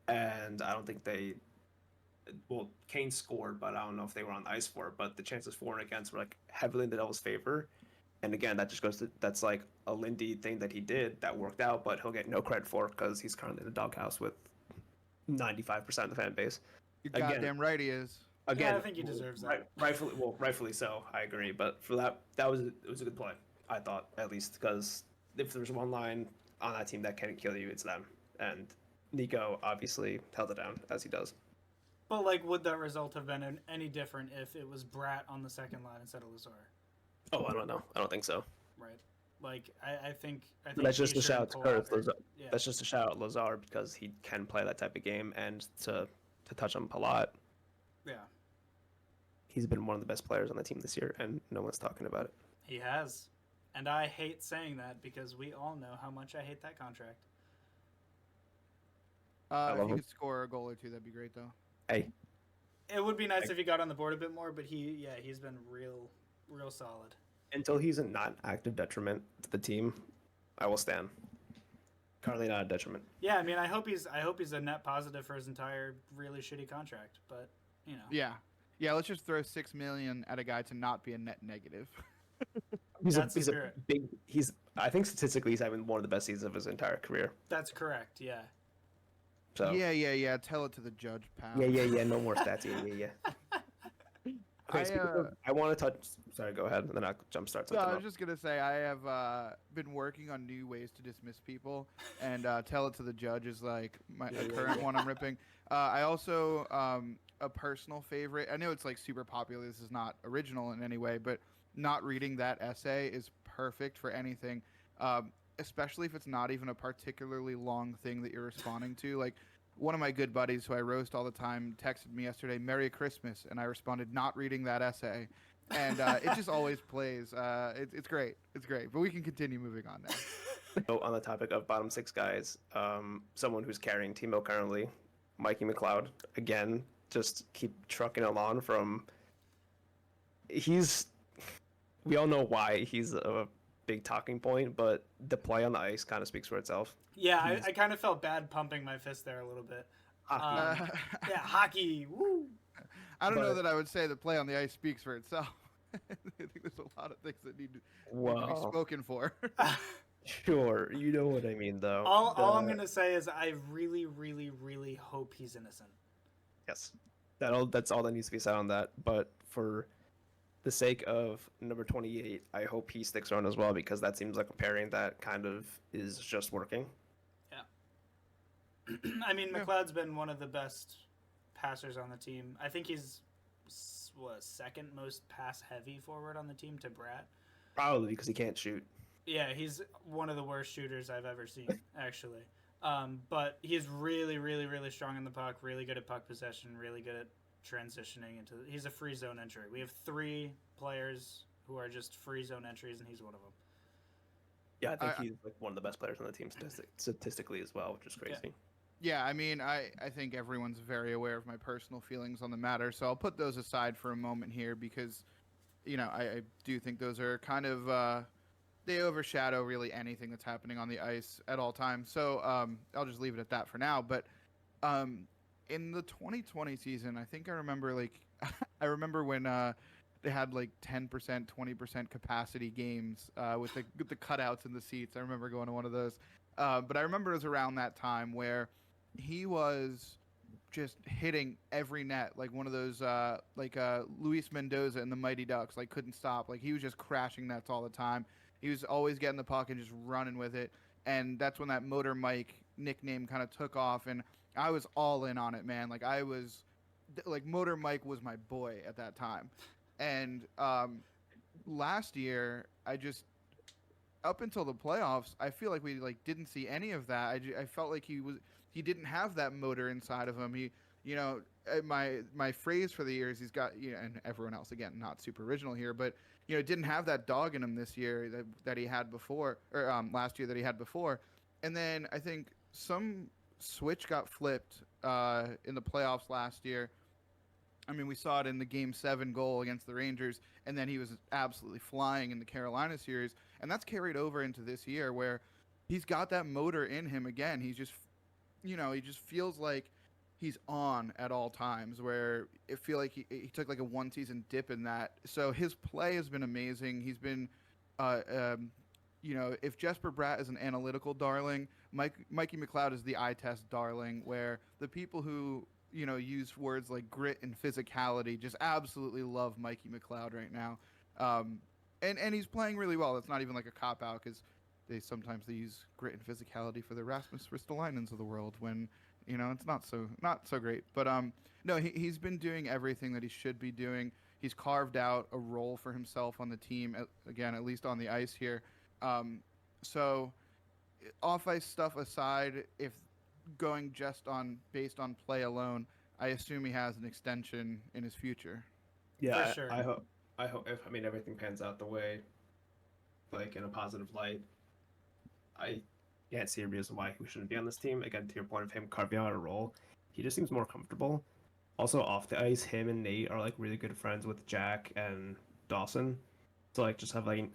and I don't think they. Well, Kane scored, but I don't know if they were on the ice for it. But the chances for and against were like heavily in the Devils' favor. And again, that just goes to that's like a Lindy thing that he did that worked out, but he'll get no credit for because he's currently in the doghouse with 95% of the fan base. You're Again- goddamn right he is. Again, Yeah, I think he deserves that. Rightfully so. I agree. But for that it was a good play. I thought at least because if there's one line on that team that can kill you, it's them. And Nico obviously held it down as he does. But, like, would that result have been any different if it was Bratt on the second line instead of Lazar? Oh, I don't know. I don't think so. Right. Like, I think That's just he a should shout out to pull Curtis out. Lazar. Yeah. That's just a shout out Lazar because he can play that type of game, and to touch on Palat, Yeah, he's been one of the best players on the team this year, and no one's talking about it. he has. And I hate saying that because we all know how much I hate that contract. If love he him. could score a goal or two, that'd be great though. Hey, It would be nice if he got on the board a bit more, but he's been real solid. until he's a not active detriment to the team, I will stand. Currently not a detriment. Yeah, I mean, I hope he's a net positive for his entire really shitty contract, but you know. Yeah. Let's just throw $6 million at a guy to not be a net negative. He's That's the he's a spirit. big. I think statistically he's having one of the best seasons of his entire career. That's correct. Yeah. So Yeah. Tell it to the judge, pal. yeah. No more stats. Yeah. Okay, I want to touch. Sorry, go ahead, and then I'll jumpstart So something. I was Up. just gonna say I have been working on new ways to dismiss people, and tell it to the judge is like a current one I'm ripping. I also a personal favorite. I know it's like super popular. This is not original in any way, but not reading that essay is perfect for anything, especially if it's not even a particularly long thing that you're responding to. Like one of my good buddies who I roast all the time texted me yesterday, "Merry Christmas," and I responded, "Not reading that essay." And it just always plays. It's great. It's great. But we can continue moving on now. So on the topic of bottom six guys, someone who's carrying Timo currently, Mikey McLeod, again, just keep trucking along from. We all know why he's a big talking point, but the play on the ice kind of speaks for itself. Yeah, I kind of felt bad pumping my fist there a little bit. Hockey. Yeah, hockey. Woo. I don't know But- that I would say the play on the ice speaks for itself. I think there's a lot of things that need to be spoken for. Sure, you know what I mean, though. All I'm gonna say is I really, really, really hope he's innocent. Yes, that's all that needs to be said on that. But for the sake of number 28, I hope he sticks around as well because that seems like a pairing that kind of is just working. I mean, Yeah. McLeod's been one of the best passers on the team. I think he's second most pass heavy forward on the team to Bratt. Probably because he can't shoot. Yeah, he's one of the worst shooters I've ever seen, actually. But he's really, really, really strong in the puck, really good at puck possession, really good at transitioning into. He's a free zone entry. We have 3 players who are just free zone entries, and he's one of them. Yeah, I think he's like one of the best players on the team statistically as well, which is crazy. Yeah, I mean, I think everyone's very aware of my personal feelings on the matter, so I'll put those aside for a moment here because, you know, I do think those are kind of, they overshadow really anything that's happening on the ice at all times. So I'll just leave it at that for now. But in the 2020 season, I think I remember, like, I remember when they had, like, 10%, 20% capacity games with the cutouts in the seats. I remember going to one of those. But I remember it was around that time where he was just hitting every net, like one of those, Luis Mendoza and the Mighty Ducks, like couldn't stop. Like he was just crashing nets all the time. He was always getting the puck and just running with it. And that's when that Motor Mike nickname kind of took off. And I was all in on it, man. Like Motor Mike was my boy at that time. And last year, up until the playoffs, I feel like we didn't see any of that. I felt like he didn't have that motor inside of him. My phrase for the year is he's got, and everyone else, again, not super original here, but didn't have that dog in him this year that he had before, or last year that he had before. And then I think some switch got flipped in the playoffs last year. I mean, we saw it in the Game 7 goal against the Rangers, and then he was absolutely flying in the Carolina series. And that's carried over into this year where he's got that motor in him again. He's just, he just feels like he's on at all times, where it feel like he took like a one-season dip in that. So his play has been amazing. He's been, if Jesper Bratt is an analytical darling, Mikey McLeod is the eye test darling, where the people who use words like grit and physicality just absolutely love Mikey McLeod right now. And he's playing really well. That's not even like a cop-out, because they use grit and physicality for the Rasmus Ristolainens of the world when, it's not so great. But no, he's been doing everything that he should be doing. He's carved out a role for himself on the team, again, at least on the ice here. So off-ice stuff aside, if going just based on play alone, I assume he has an extension in his future. Yeah, For sure. I hope if everything pans out the way, like in a positive light, I can't see a reason why he shouldn't be on this team. Again, to your point of him carving out a role, he just seems more comfortable. Also, off the ice, him and Nate are like really good friends with Jack and Dawson. So like just having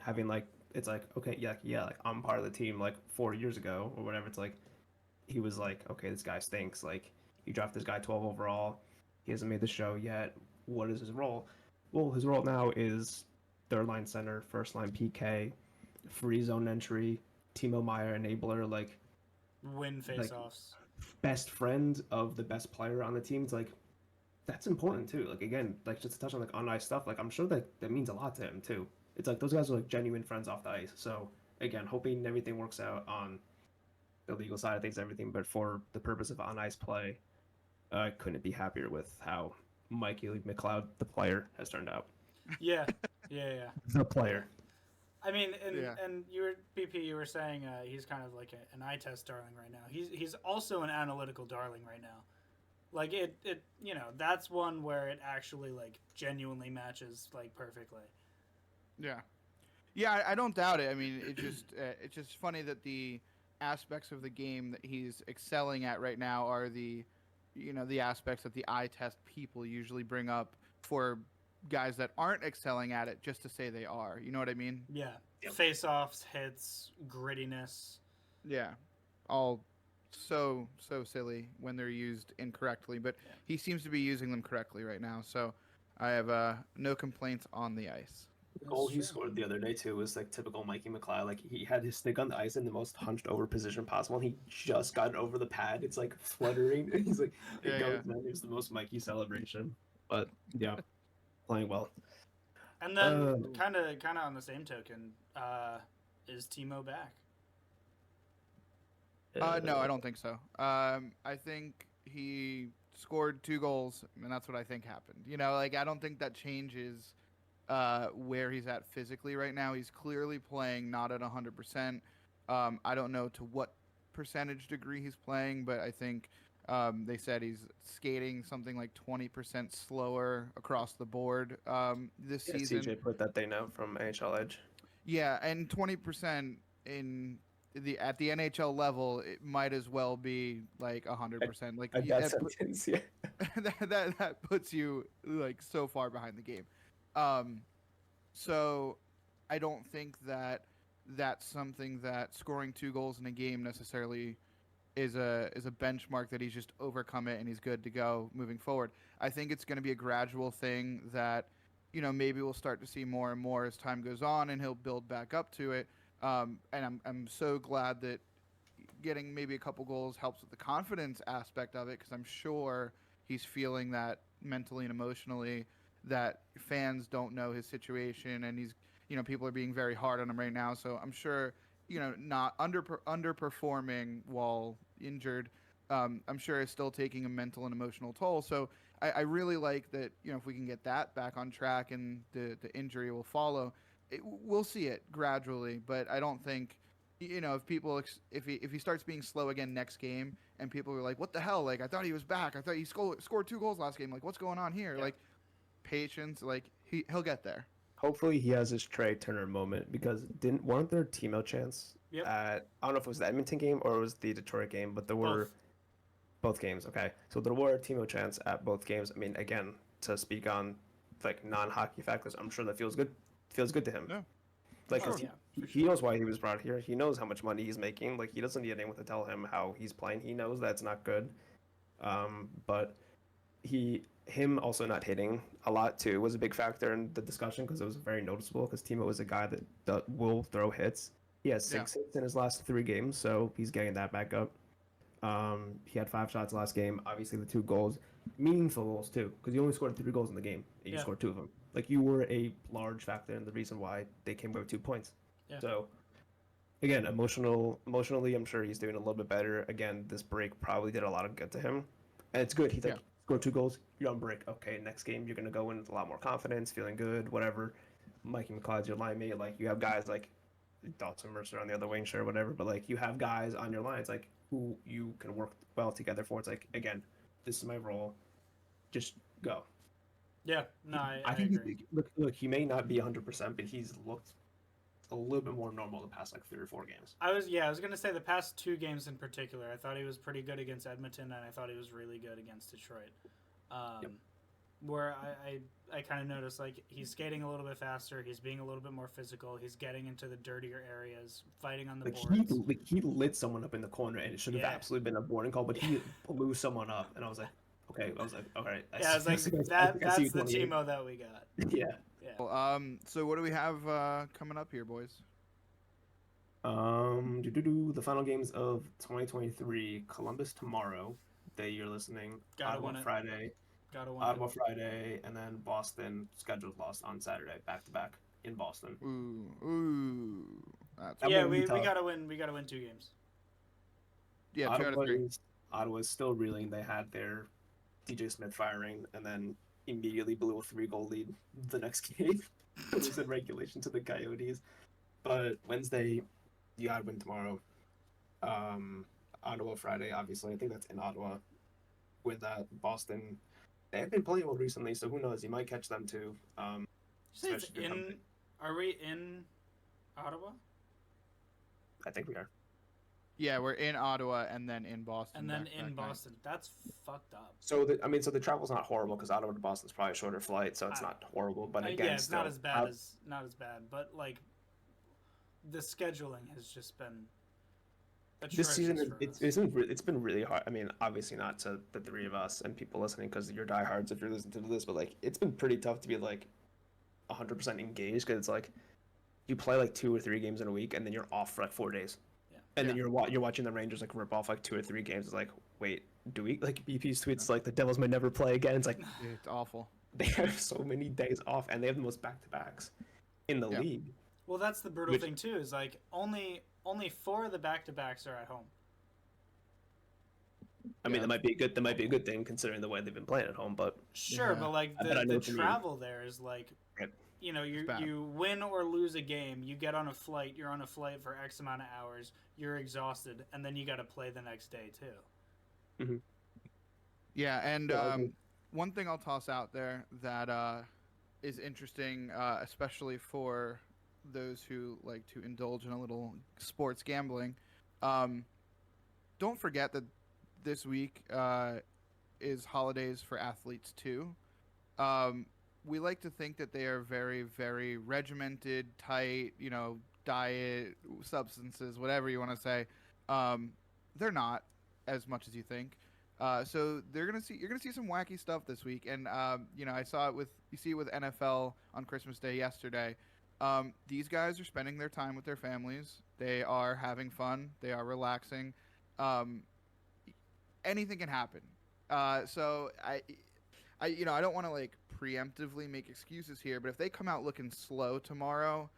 it's like, okay, yeah, like I'm part of the team like 4 years ago or whatever. It's like he was like, okay, this guy stinks. Like, you draft this guy 12 overall. He hasn't made the show yet. What is his role? Well, his role now is third line center, first line PK, free zone entry, Timo Meyer enabler, like Win faceoffs. best friend of the best player on the team. It's like, that's important too. Like, again, like just to touch on like on ice stuff, like I'm sure that means a lot to him too. It's like those guys are like genuine friends off the ice. So again, hoping everything works out on the legal side of things, everything, but for the purpose of on ice play, I couldn't be happier with how Mikey McLeod, the player, has turned out. Yeah. The player. I mean, Yeah. and you were saying he's kind of like an eye test darling right now. He's also an analytical darling right now. Like it that's one where it actually like genuinely matches like perfectly. Yeah, I don't doubt it. I mean, it's just funny that the aspects of the game that he's excelling at right now are the aspects that the eye test people usually bring up for guys that aren't excelling at it, just to say they are. You know what I mean? Yeah. Yep. Face-offs, hits, grittiness. Yeah. All so silly when they're used incorrectly, but he seems to be using them correctly right now. So I have no complaints on the ice. The goal he scored the other day too was like typical Mikey McLeod. Like he had his stick on the ice in the most hunched over position possible, and he just got over the pad. It's like fluttering. He's like, it goes, man. It's the most Mikey celebration. But yeah, playing well. And then kind of on the same token, is Timo back? No, I don't think so. I think he scored 2 goals, and that's what I think happened. Like I don't think that changes where he's at physically right now. He's clearly playing not at 100%. I don't know to what percentage degree he's playing, but I think they said he's skating something like 20% slower across the board this season. CJ put that thing out from NHL Edge. Yeah, and 20% at the NHL level, it might as well be like 100%. Like that sentence, yeah. that puts you like so far behind the game. So I don't think that that's something that scoring 2 goals in a game necessarily is a benchmark that he's just overcome it and he's good to go moving forward. I think it's going to be a gradual thing that maybe we'll start to see more and more as time goes on, and he'll build back up to it. And I'm so glad that getting maybe a couple goals helps with the confidence aspect of it, because I'm sure he's feeling that mentally and emotionally, that fans don't know his situation, and he's people are being very hard on him right now. So I'm sure not underperforming while injured. I'm sure is still taking a mental and emotional toll. So I really like that. If we can get that back on track and the injury will follow, we'll see it gradually. But I don't think you know, if people if he starts being slow again next game, and people are like, "What the hell? Like, I thought he was back. I thought he scored 2 goals last game. Like, what's going on here?" Yeah. Like, patience. Like, he'll get there. Hopefully he has his Trey Turner moment because weren't there team-out chants Yep. at, I don't know if it was the Edmonton game or it was the Detroit game, but there were both games. Okay, so there were team-out chants at both games. I mean, again, to speak on like non-hockey factors, I'm sure that feels good. Feels good to him. Yeah. Like, Oh, 'cause yeah, for he knows why he was brought here. He knows how much money he's making. Like, he doesn't need anyone to tell him how he's playing. He knows that's not good. But him also not hitting a lot too was a big factor in the discussion because it was very noticeable because Timo was a guy that will throw hits. He has 6 hits in his last 3 games, so he's getting that back up. He had 5 shots last game. Obviously, the 2 goals, meaningful goals too, because he only scored 3 goals in the game, and you scored 2 of them. Like, you were a large factor in the reason why they came away with 2 points. Yeah. So, again, emotionally, I'm sure he's doing a little bit better. Again, this break probably did a lot of good to him, and it's good. He's like, score 2 goals, you're on break. Okay, next game you're gonna go in with a lot more confidence, feeling good, whatever. Mikey McLeod's your line mate. Like, you have guys like Dalton Mercer on the other wing, sure, whatever. But like, you have guys on your lines like who you can work well together for. It's like, again, this is my role. Just go. Yeah, no, I think agree. look, he may not be 100%, but he's looked a little bit more normal the past like 3 or 4 games. I was gonna say the past 2 games in particular. I thought he was pretty good against Edmonton, and I thought he was really good against Detroit. Where I kind of noticed like he's skating a little bit faster. He's being a little bit more physical. He's getting into the dirtier areas, fighting on the boards. He lit someone up in the corner, and it should have absolutely been a boarding call, but he blew someone up, and I was like, okay. I was like, all right. I was like, that's the Timo that we got. Yeah. Well, so what do we have coming up here, boys? The final games of 2023: Columbus tomorrow, day you're listening. Ottawa Friday. Ottawa Friday, and then Boston scheduled lost on Saturday, back to back in Boston. Ooh. We gotta win. We gotta win 2 games. Yeah, 2 out of 3. Ottawa's still reeling. They had their DJ Smith firing, and then immediately blew a 3-goal lead the next game. It was in regulation to the Coyotes. But Wednesday, you gotta win tomorrow. Ottawa Friday, obviously. I think that's in Ottawa. With that, Boston, they have been playing well recently, so who knows? You might catch them too. Are we in Ottawa? I think we are. Yeah, we're in Ottawa and then in Boston. And then in Boston. That's fucked up. So the travel's not horrible because Ottawa to Boston's probably a shorter flight, so it's not horrible. But again, it's not as bad but like the scheduling has just been. This season, it's been really hard. I mean, obviously not to the 3 of us and people listening because you're diehards if you're listening to this, but like it's been pretty tough to be like 100% engaged because it's like you play like 2 or 3 games in a week and then you're off for like 4 days, and then you're watching the Rangers like rip off like 2 or 3 games. It's like, wait, do we like BP's tweets like the Devils may never play again? It's like it's awful. They have so many days off and they have the most back-to-backs in the league. Well, that's the brutal thing too. Is like only 4 of the back-to-backs are at home. I mean, that might be a good thing considering the way they've been playing at home. But sure, but like the travel there is like, you know, you win or lose a game, you get on a flight, you're on a flight for X amount of hours, you're exhausted, and then you got to play the next day too. Mm-hmm. Yeah, and one thing I'll toss out there that is interesting, especially for those who like to indulge in a little sports gambling, don't forget that this week is holidays for athletes too. We like to think that they are very, very regimented, tight, you know, diet, substances, whatever you want to say. They're not as much as you think. So you're gonna see some wacky stuff this week, and you know, you see it with NFL on Christmas Day yesterday. These guys are spending their time with their families. They are having fun. They are relaxing. Anything can happen. So I don't want to like preemptively make excuses here, but if they come out looking slow tomorrow,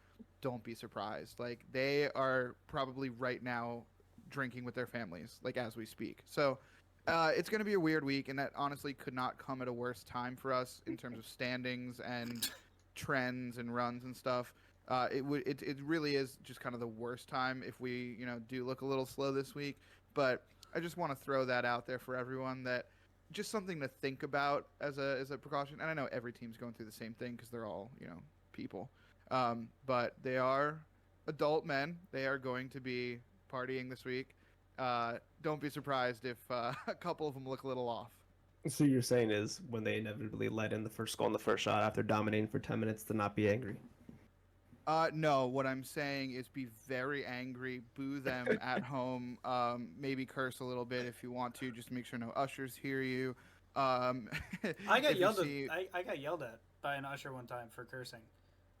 don't be surprised. Like, they are probably right now drinking with their families, like as we speak. So it's going to be a weird week, and that honestly could not come at a worse time for us in terms of standings and trends and runs and stuff. It really is just kind of the worst time if we do look a little slow this week. But I just want to throw that out there for everyone, that just something to think about as a precaution. And I know every team's going through the same thing because they're all people, but they are adult men. They are going to be partying this week. Don't be surprised if a couple of them look a little off. So you're saying is when they inevitably let in the first goal in the first shot after dominating for 10 minutes to not be angry? No, what I'm saying is be very angry, boo them at home, maybe curse a little bit if you want to, just make sure no ushers hear you. I got if you yelled see- at. I got yelled at by an usher one time for cursing.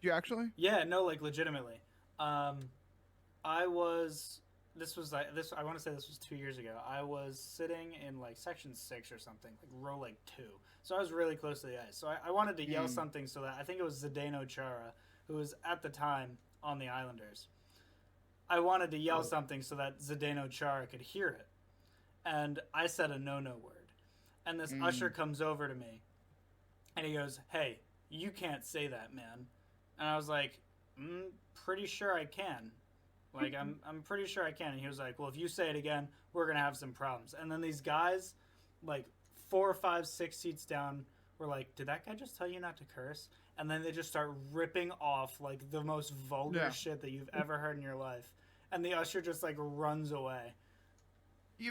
You actually? Yeah, no, like legitimately. I was. This was like this. I want to say this was 2 years ago. I was sitting in like section 6 or something, like row like 2. So I was really close to the ice. So I wanted to yell something so that I think it was Zdeno Chara, who was at the time on the Islanders. I wanted to yell something so that Zdeno Chara could hear it, and I said a no word. And this usher comes over to me, and he goes, "Hey, you can't say that, man." And I was like, pretty sure I can. Like, I'm pretty sure I can. And he was like, well, if you say it again, we're going to have some problems. And then these guys, like 4, 5, 6 seats down, were like, did that guy just tell you not to curse? And then they just start ripping off, like, the most vulgar shit that you've ever heard in your life. And the usher just, like, runs away.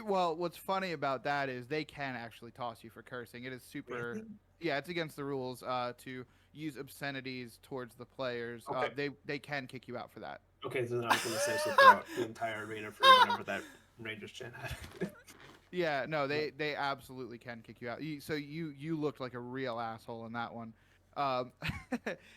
Well, what's funny about that is they can actually toss you for cursing. It is super... Really? Yeah, it's against the rules to use obscenities towards the players. Okay. They can kick you out for that. Okay, so then I was going to say so throughout the entire arena for whenever that Rangers chant had. Yeah, no, they absolutely can kick you out. So you looked like a real asshole in that one.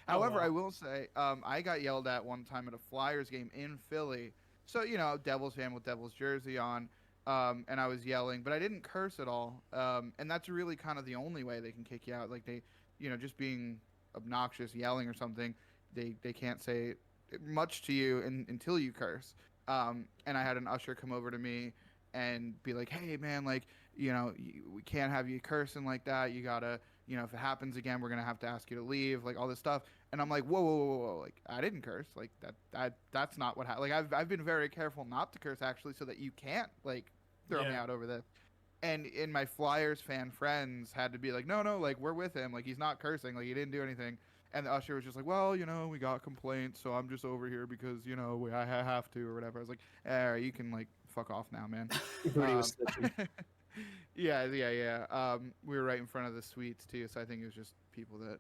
However, I will say I got yelled at one time at a Flyers game in Philly. So, Devils fan with Devils jersey on, and I was yelling, but I didn't curse at all. And that's really kind of the only way they can kick you out. Like they, just being obnoxious, yelling or something, they can't say much to you until you curse. And I had an usher come over to me and be like, hey man, like, we can't have you cursing like that. You gotta, if it happens again, we're gonna have to ask you to leave, like all this stuff. And I'm like, whoa, like I didn't curse, like that's not what happened. Like I've been very careful not to curse actually, so that you can't like throw me out over this. And in my Flyers fan friends had to be like, no, like we're with him, like he's not cursing, like he didn't do anything. And the usher was just like, well, we got complaints, so I'm just over here because, I have to or whatever. I was like, you can, like, fuck off now, man. Brady was snitching. Yeah. We were right in front of the suites, too, so I think it was just people that,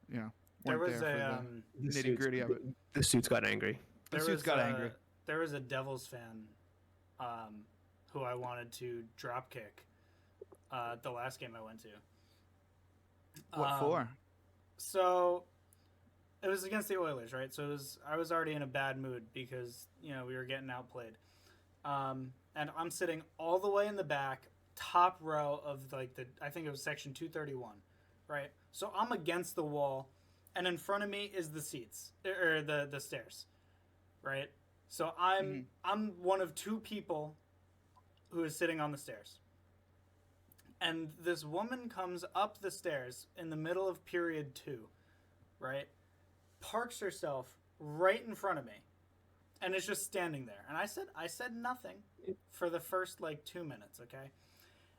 There weren't was there for the nitty-gritty of it. The suits got angry. The suits got angry. There was a Devils fan who I wanted to drop kick the last game I went to. What for? So it was against the Oilers, right? So I was already in a bad mood because we were getting outplayed, and I'm sitting all the way in the back, top row of I think it was section 231, right? So I'm against the wall, and in front of me is the seats or the stairs, right? So I'm one of 2 people who is sitting on the stairs. And this woman comes up the stairs in the middle of period 2, right? Parks herself right in front of me, and is just standing there. And I said nothing for the first 2 minutes, okay?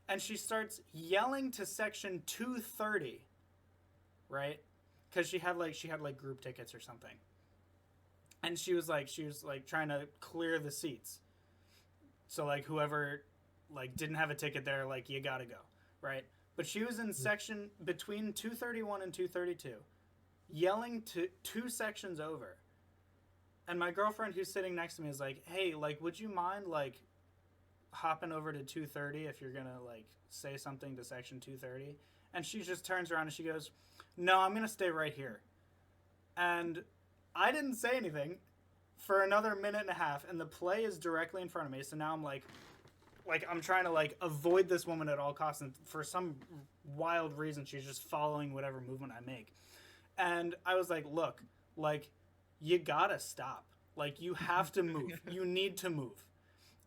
And she starts yelling to section 230, right? Because she had group tickets or something. And she was trying to clear the seats. So whoever didn't have a ticket there, you gotta go, right? But she was in section between 231 and 232, yelling to 2 sections over. And my girlfriend who's sitting next to me is like, hey, would you mind hopping over to 230 if you're gonna say something to section 230? And she just turns around and she goes, no, I'm gonna stay right here. And I didn't say anything for another minute and a half, and the play is directly in front of me. So now I'm I'm trying to avoid this woman at all costs, and for some wild reason she's just following whatever movement I make. And I was like, look, you gotta stop. You have to move. You need to move.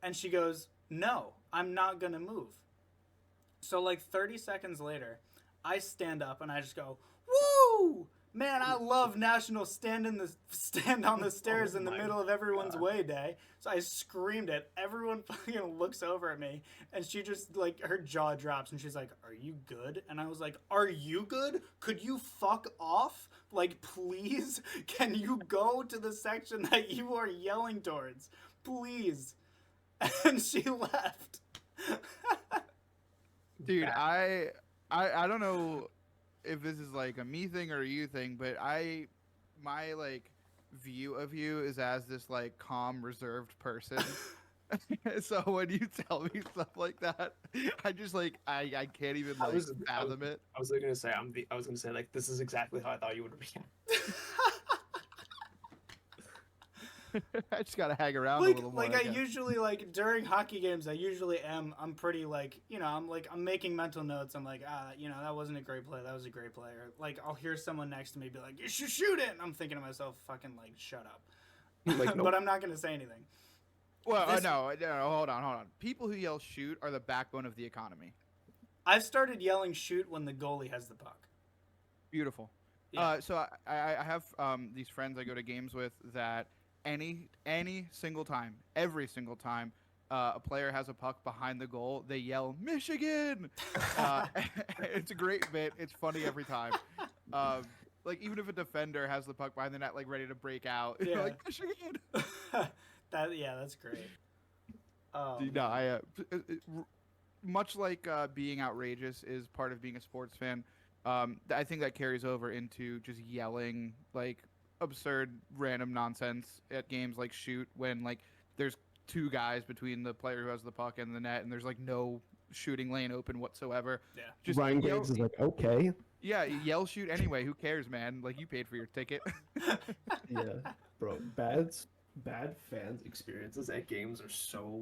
And she goes, no, I'm not gonna move. So 30 seconds later, I stand up and I just go, woo! Man, I love National Stand on the Stairs in the my middle of everyone's God. way day. So I screamed it. Everyone fucking looks over at me, and she just like her jaw drops, and she's like, "Are you good?" And I was like, "Are you good? Could you fuck off? Like, please, can you go to the section that you are yelling towards, please?" And she left. Dude, That- I don't know if this is like a me thing or a you thing, but my like view of you is as this like calm, reserved person. So when you tell me stuff like that, I just like I can't even I like was fathom it. I was gonna say I was gonna say like this is exactly how I thought you would react. I just gotta hang around a like little more. like I I guess. usually like during hockey games I'm pretty like, you know, I'm making mental notes. I'm like, you know, that wasn't a great play, that was a great play. Or like I'll hear someone next to me be like, you should shoot it, and I'm thinking to myself, fucking like shut up. Like, nope. But I'm not gonna say anything. Well, This- no, hold on. People who yell shoot are the backbone of the economy. I've started yelling shoot when the goalie has the puck. Beautiful. Yeah. So I have these friends I go to games with that any single time, every single time, a player has a puck behind the goal, they yell Michigan. It's a great bit. It's funny every time. Like even if a defender has the puck behind the net, like ready to break out, Yeah. you're like Michigan. That's great. Dude, no, much like being outrageous is part of being a sports fan. I think that carries over into just yelling like absurd random nonsense at games like shoot when like there's two guys between the player who has the puck and the net and there's like no shooting lane open whatsoever. Yeah. Just Ryan yell, Giggs is like, okay. yeah, yell shoot anyway. Who cares, man? Like you paid for your ticket. Yeah, bro. Bad fans Experiences at games are so.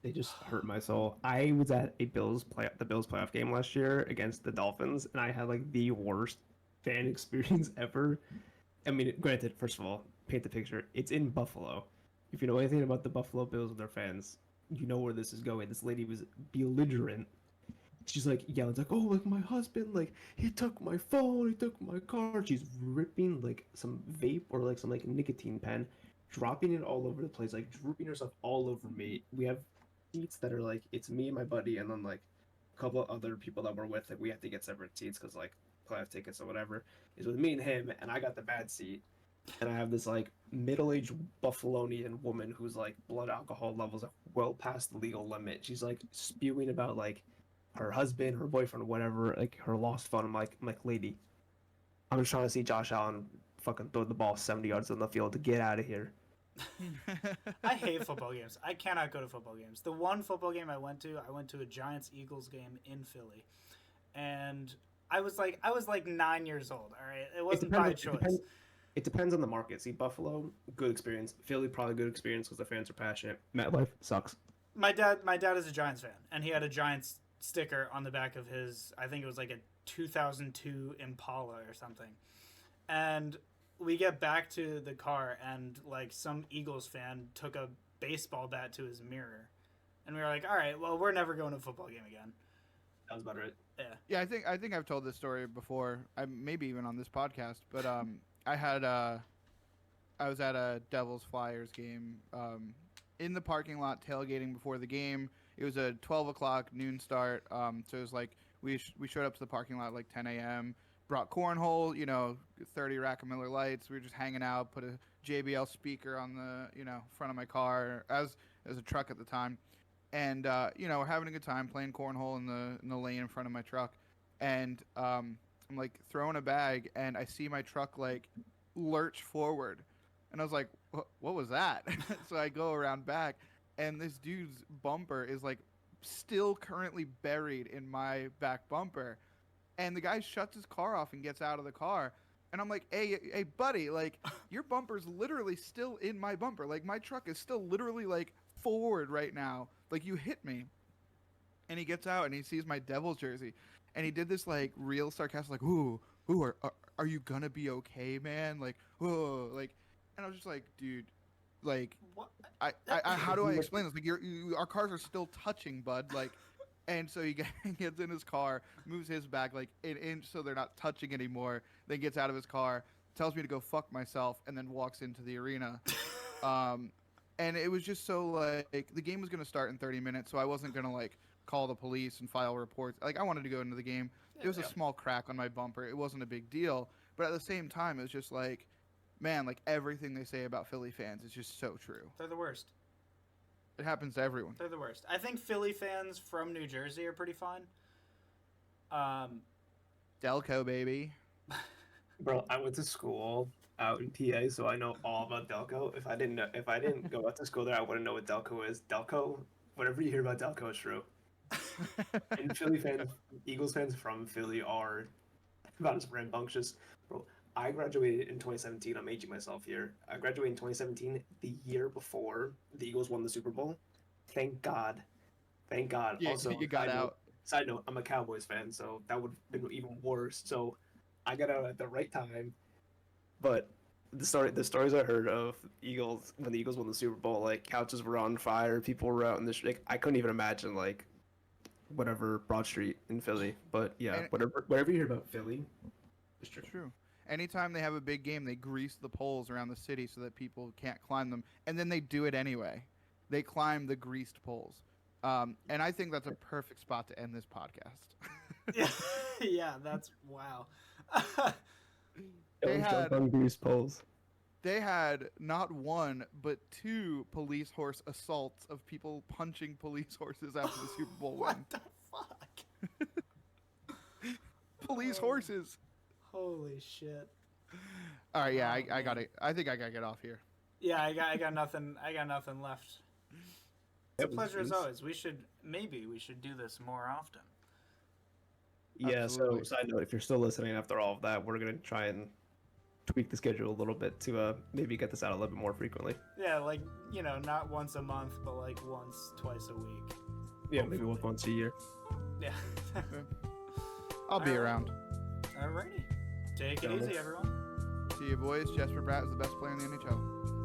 they just hurt my soul. I was at the Bills playoff game last year against the Dolphins, and I had like the worst fan experience ever. I mean, granted, first of all, paint the picture. It's in Buffalo. If you know anything about the Buffalo Bills and their fans, you know where this is going. This lady was belligerent. She's like yelling, like, "Oh, like my husband, like he took my phone, he took my car." She's ripping like some vape or like some like nicotine pen, dropping it all over the place, like drooping herself all over me. We have seats that are like it's me and my buddy, and then like a couple of other people that we're with. Like we have to get separate seats because like playoff tickets or whatever is with me and him, and I got the bad seat. And I have this like middle-aged Buffalonian woman who's like blood alcohol levels are well past the legal limit. She's like spewing about like her husband, her boyfriend, whatever, like her lost phone. I'm like, lady, I'm just trying to see Josh Allen fucking throw the ball 70 yards on the field to get out of here. I hate football games. I cannot go to football games. The one football game I went to a Giants-Eagles game in Philly. And I was like 9 years old, all right? It wasn't by choice. It depends on the market. See, Buffalo, good experience. Philly, probably good experience because the fans are passionate. MetLife sucks. My dad is a Giants fan, and he had a Giants sticker on the back of his, I think it was like a 2002 Impala or something. And we get back to the car, and like some Eagles fan took a baseball bat to his mirror, and we were like, all right, well, we're never going to a football game again. That was about it. Yeah. Yeah, I think I've told this story before. Maybe even on this podcast, but I was at a Devils Flyers game in the parking lot tailgating before the game. It was a 12 o'clock noon start, so it was like we showed up to the parking lot at like 10 a.m. Brought cornhole, 30 rack of Miller Lights. We were just hanging out. Put a JBL speaker on the front of my car as a truck at the time, and we're having a good time playing cornhole in the lane in front of my truck, and I'm like throwing a bag, and I see my truck like lurch forward, and I was like, what was that? So I go around back, and this dude's bumper is like still currently buried in my back bumper, and the guy shuts his car off and gets out of the car, and I'm like, hey buddy, like your bumper's literally still in my bumper, like my truck is still literally like forward right now, like you hit me. And he gets out and he sees my Devils jersey, and he did this like real sarcastic, like, ooh, are you gonna be okay, man? Like, oh, like, and I was just like, dude, like, What? I how do I explain this? Like, our cars are still touching, bud. Like, And so he gets in his car, moves his back like an inch so they're not touching anymore, then gets out of his car, tells me to go fuck myself, and then walks into the arena. And it was just so like the game was going to start in 30 minutes, so I wasn't going to like call the police and file reports. Like I wanted to go into the game. It was a small crack on my bumper. It wasn't a big deal, but at the same time it was just like, man, like everything they say about Philly fans is just so true. They're the worst. It happens to everyone. They're the worst. I think Philly fans from New Jersey are pretty fine. Delco, baby. Bro, I went to school out in PA, so I know all about Delco. If I didn't go out to school there, I wouldn't know what Delco is. Delco, whatever you hear about Delco is true. And Philly fans, Eagles fans from Philly are about as rambunctious. Bro, I graduated in 2017. I'm aging myself here. I graduated in 2017, the year before the Eagles won the Super Bowl. Thank God. Thank God. Yeah, also, you got out. Side note, I'm a Cowboys fan, so that would have been even worse. So I got out at the right time. But the stories I heard of Eagles when the Eagles won the Super Bowl, like couches were on fire, people were out in the street. Like, I couldn't even imagine like whatever Broad Street in Philly. But yeah, whatever you hear about Philly, it's true. True. Anytime they have a big game, they grease the poles around the city so that people can't climb them, and then they do it anyway. They climb the greased poles, and I think that's a perfect spot to end this podcast. Yeah, that's wow. They had greased poles. They had not one but two police horse assaults of people punching police horses after the Super Bowl win. What the fuck? Police horses. Holy shit. All right, yeah, I got it. I think I gotta get off here. Yeah, I got nothing. I got nothing left. It's a pleasure as always. We should do this more often. Yeah. Absolutely. So side note, if you're still listening after all of that, we're gonna try and tweak the schedule a little bit to maybe get this out a little bit more frequently. Yeah, like, not once a month, but like once, twice a week. Yeah, maybe once a year. Yeah. I'll be All right. around. Alrighty. Take it Gentlemen. easy, everyone. See you, boys. Jesper Bratt is the best player in the NHL.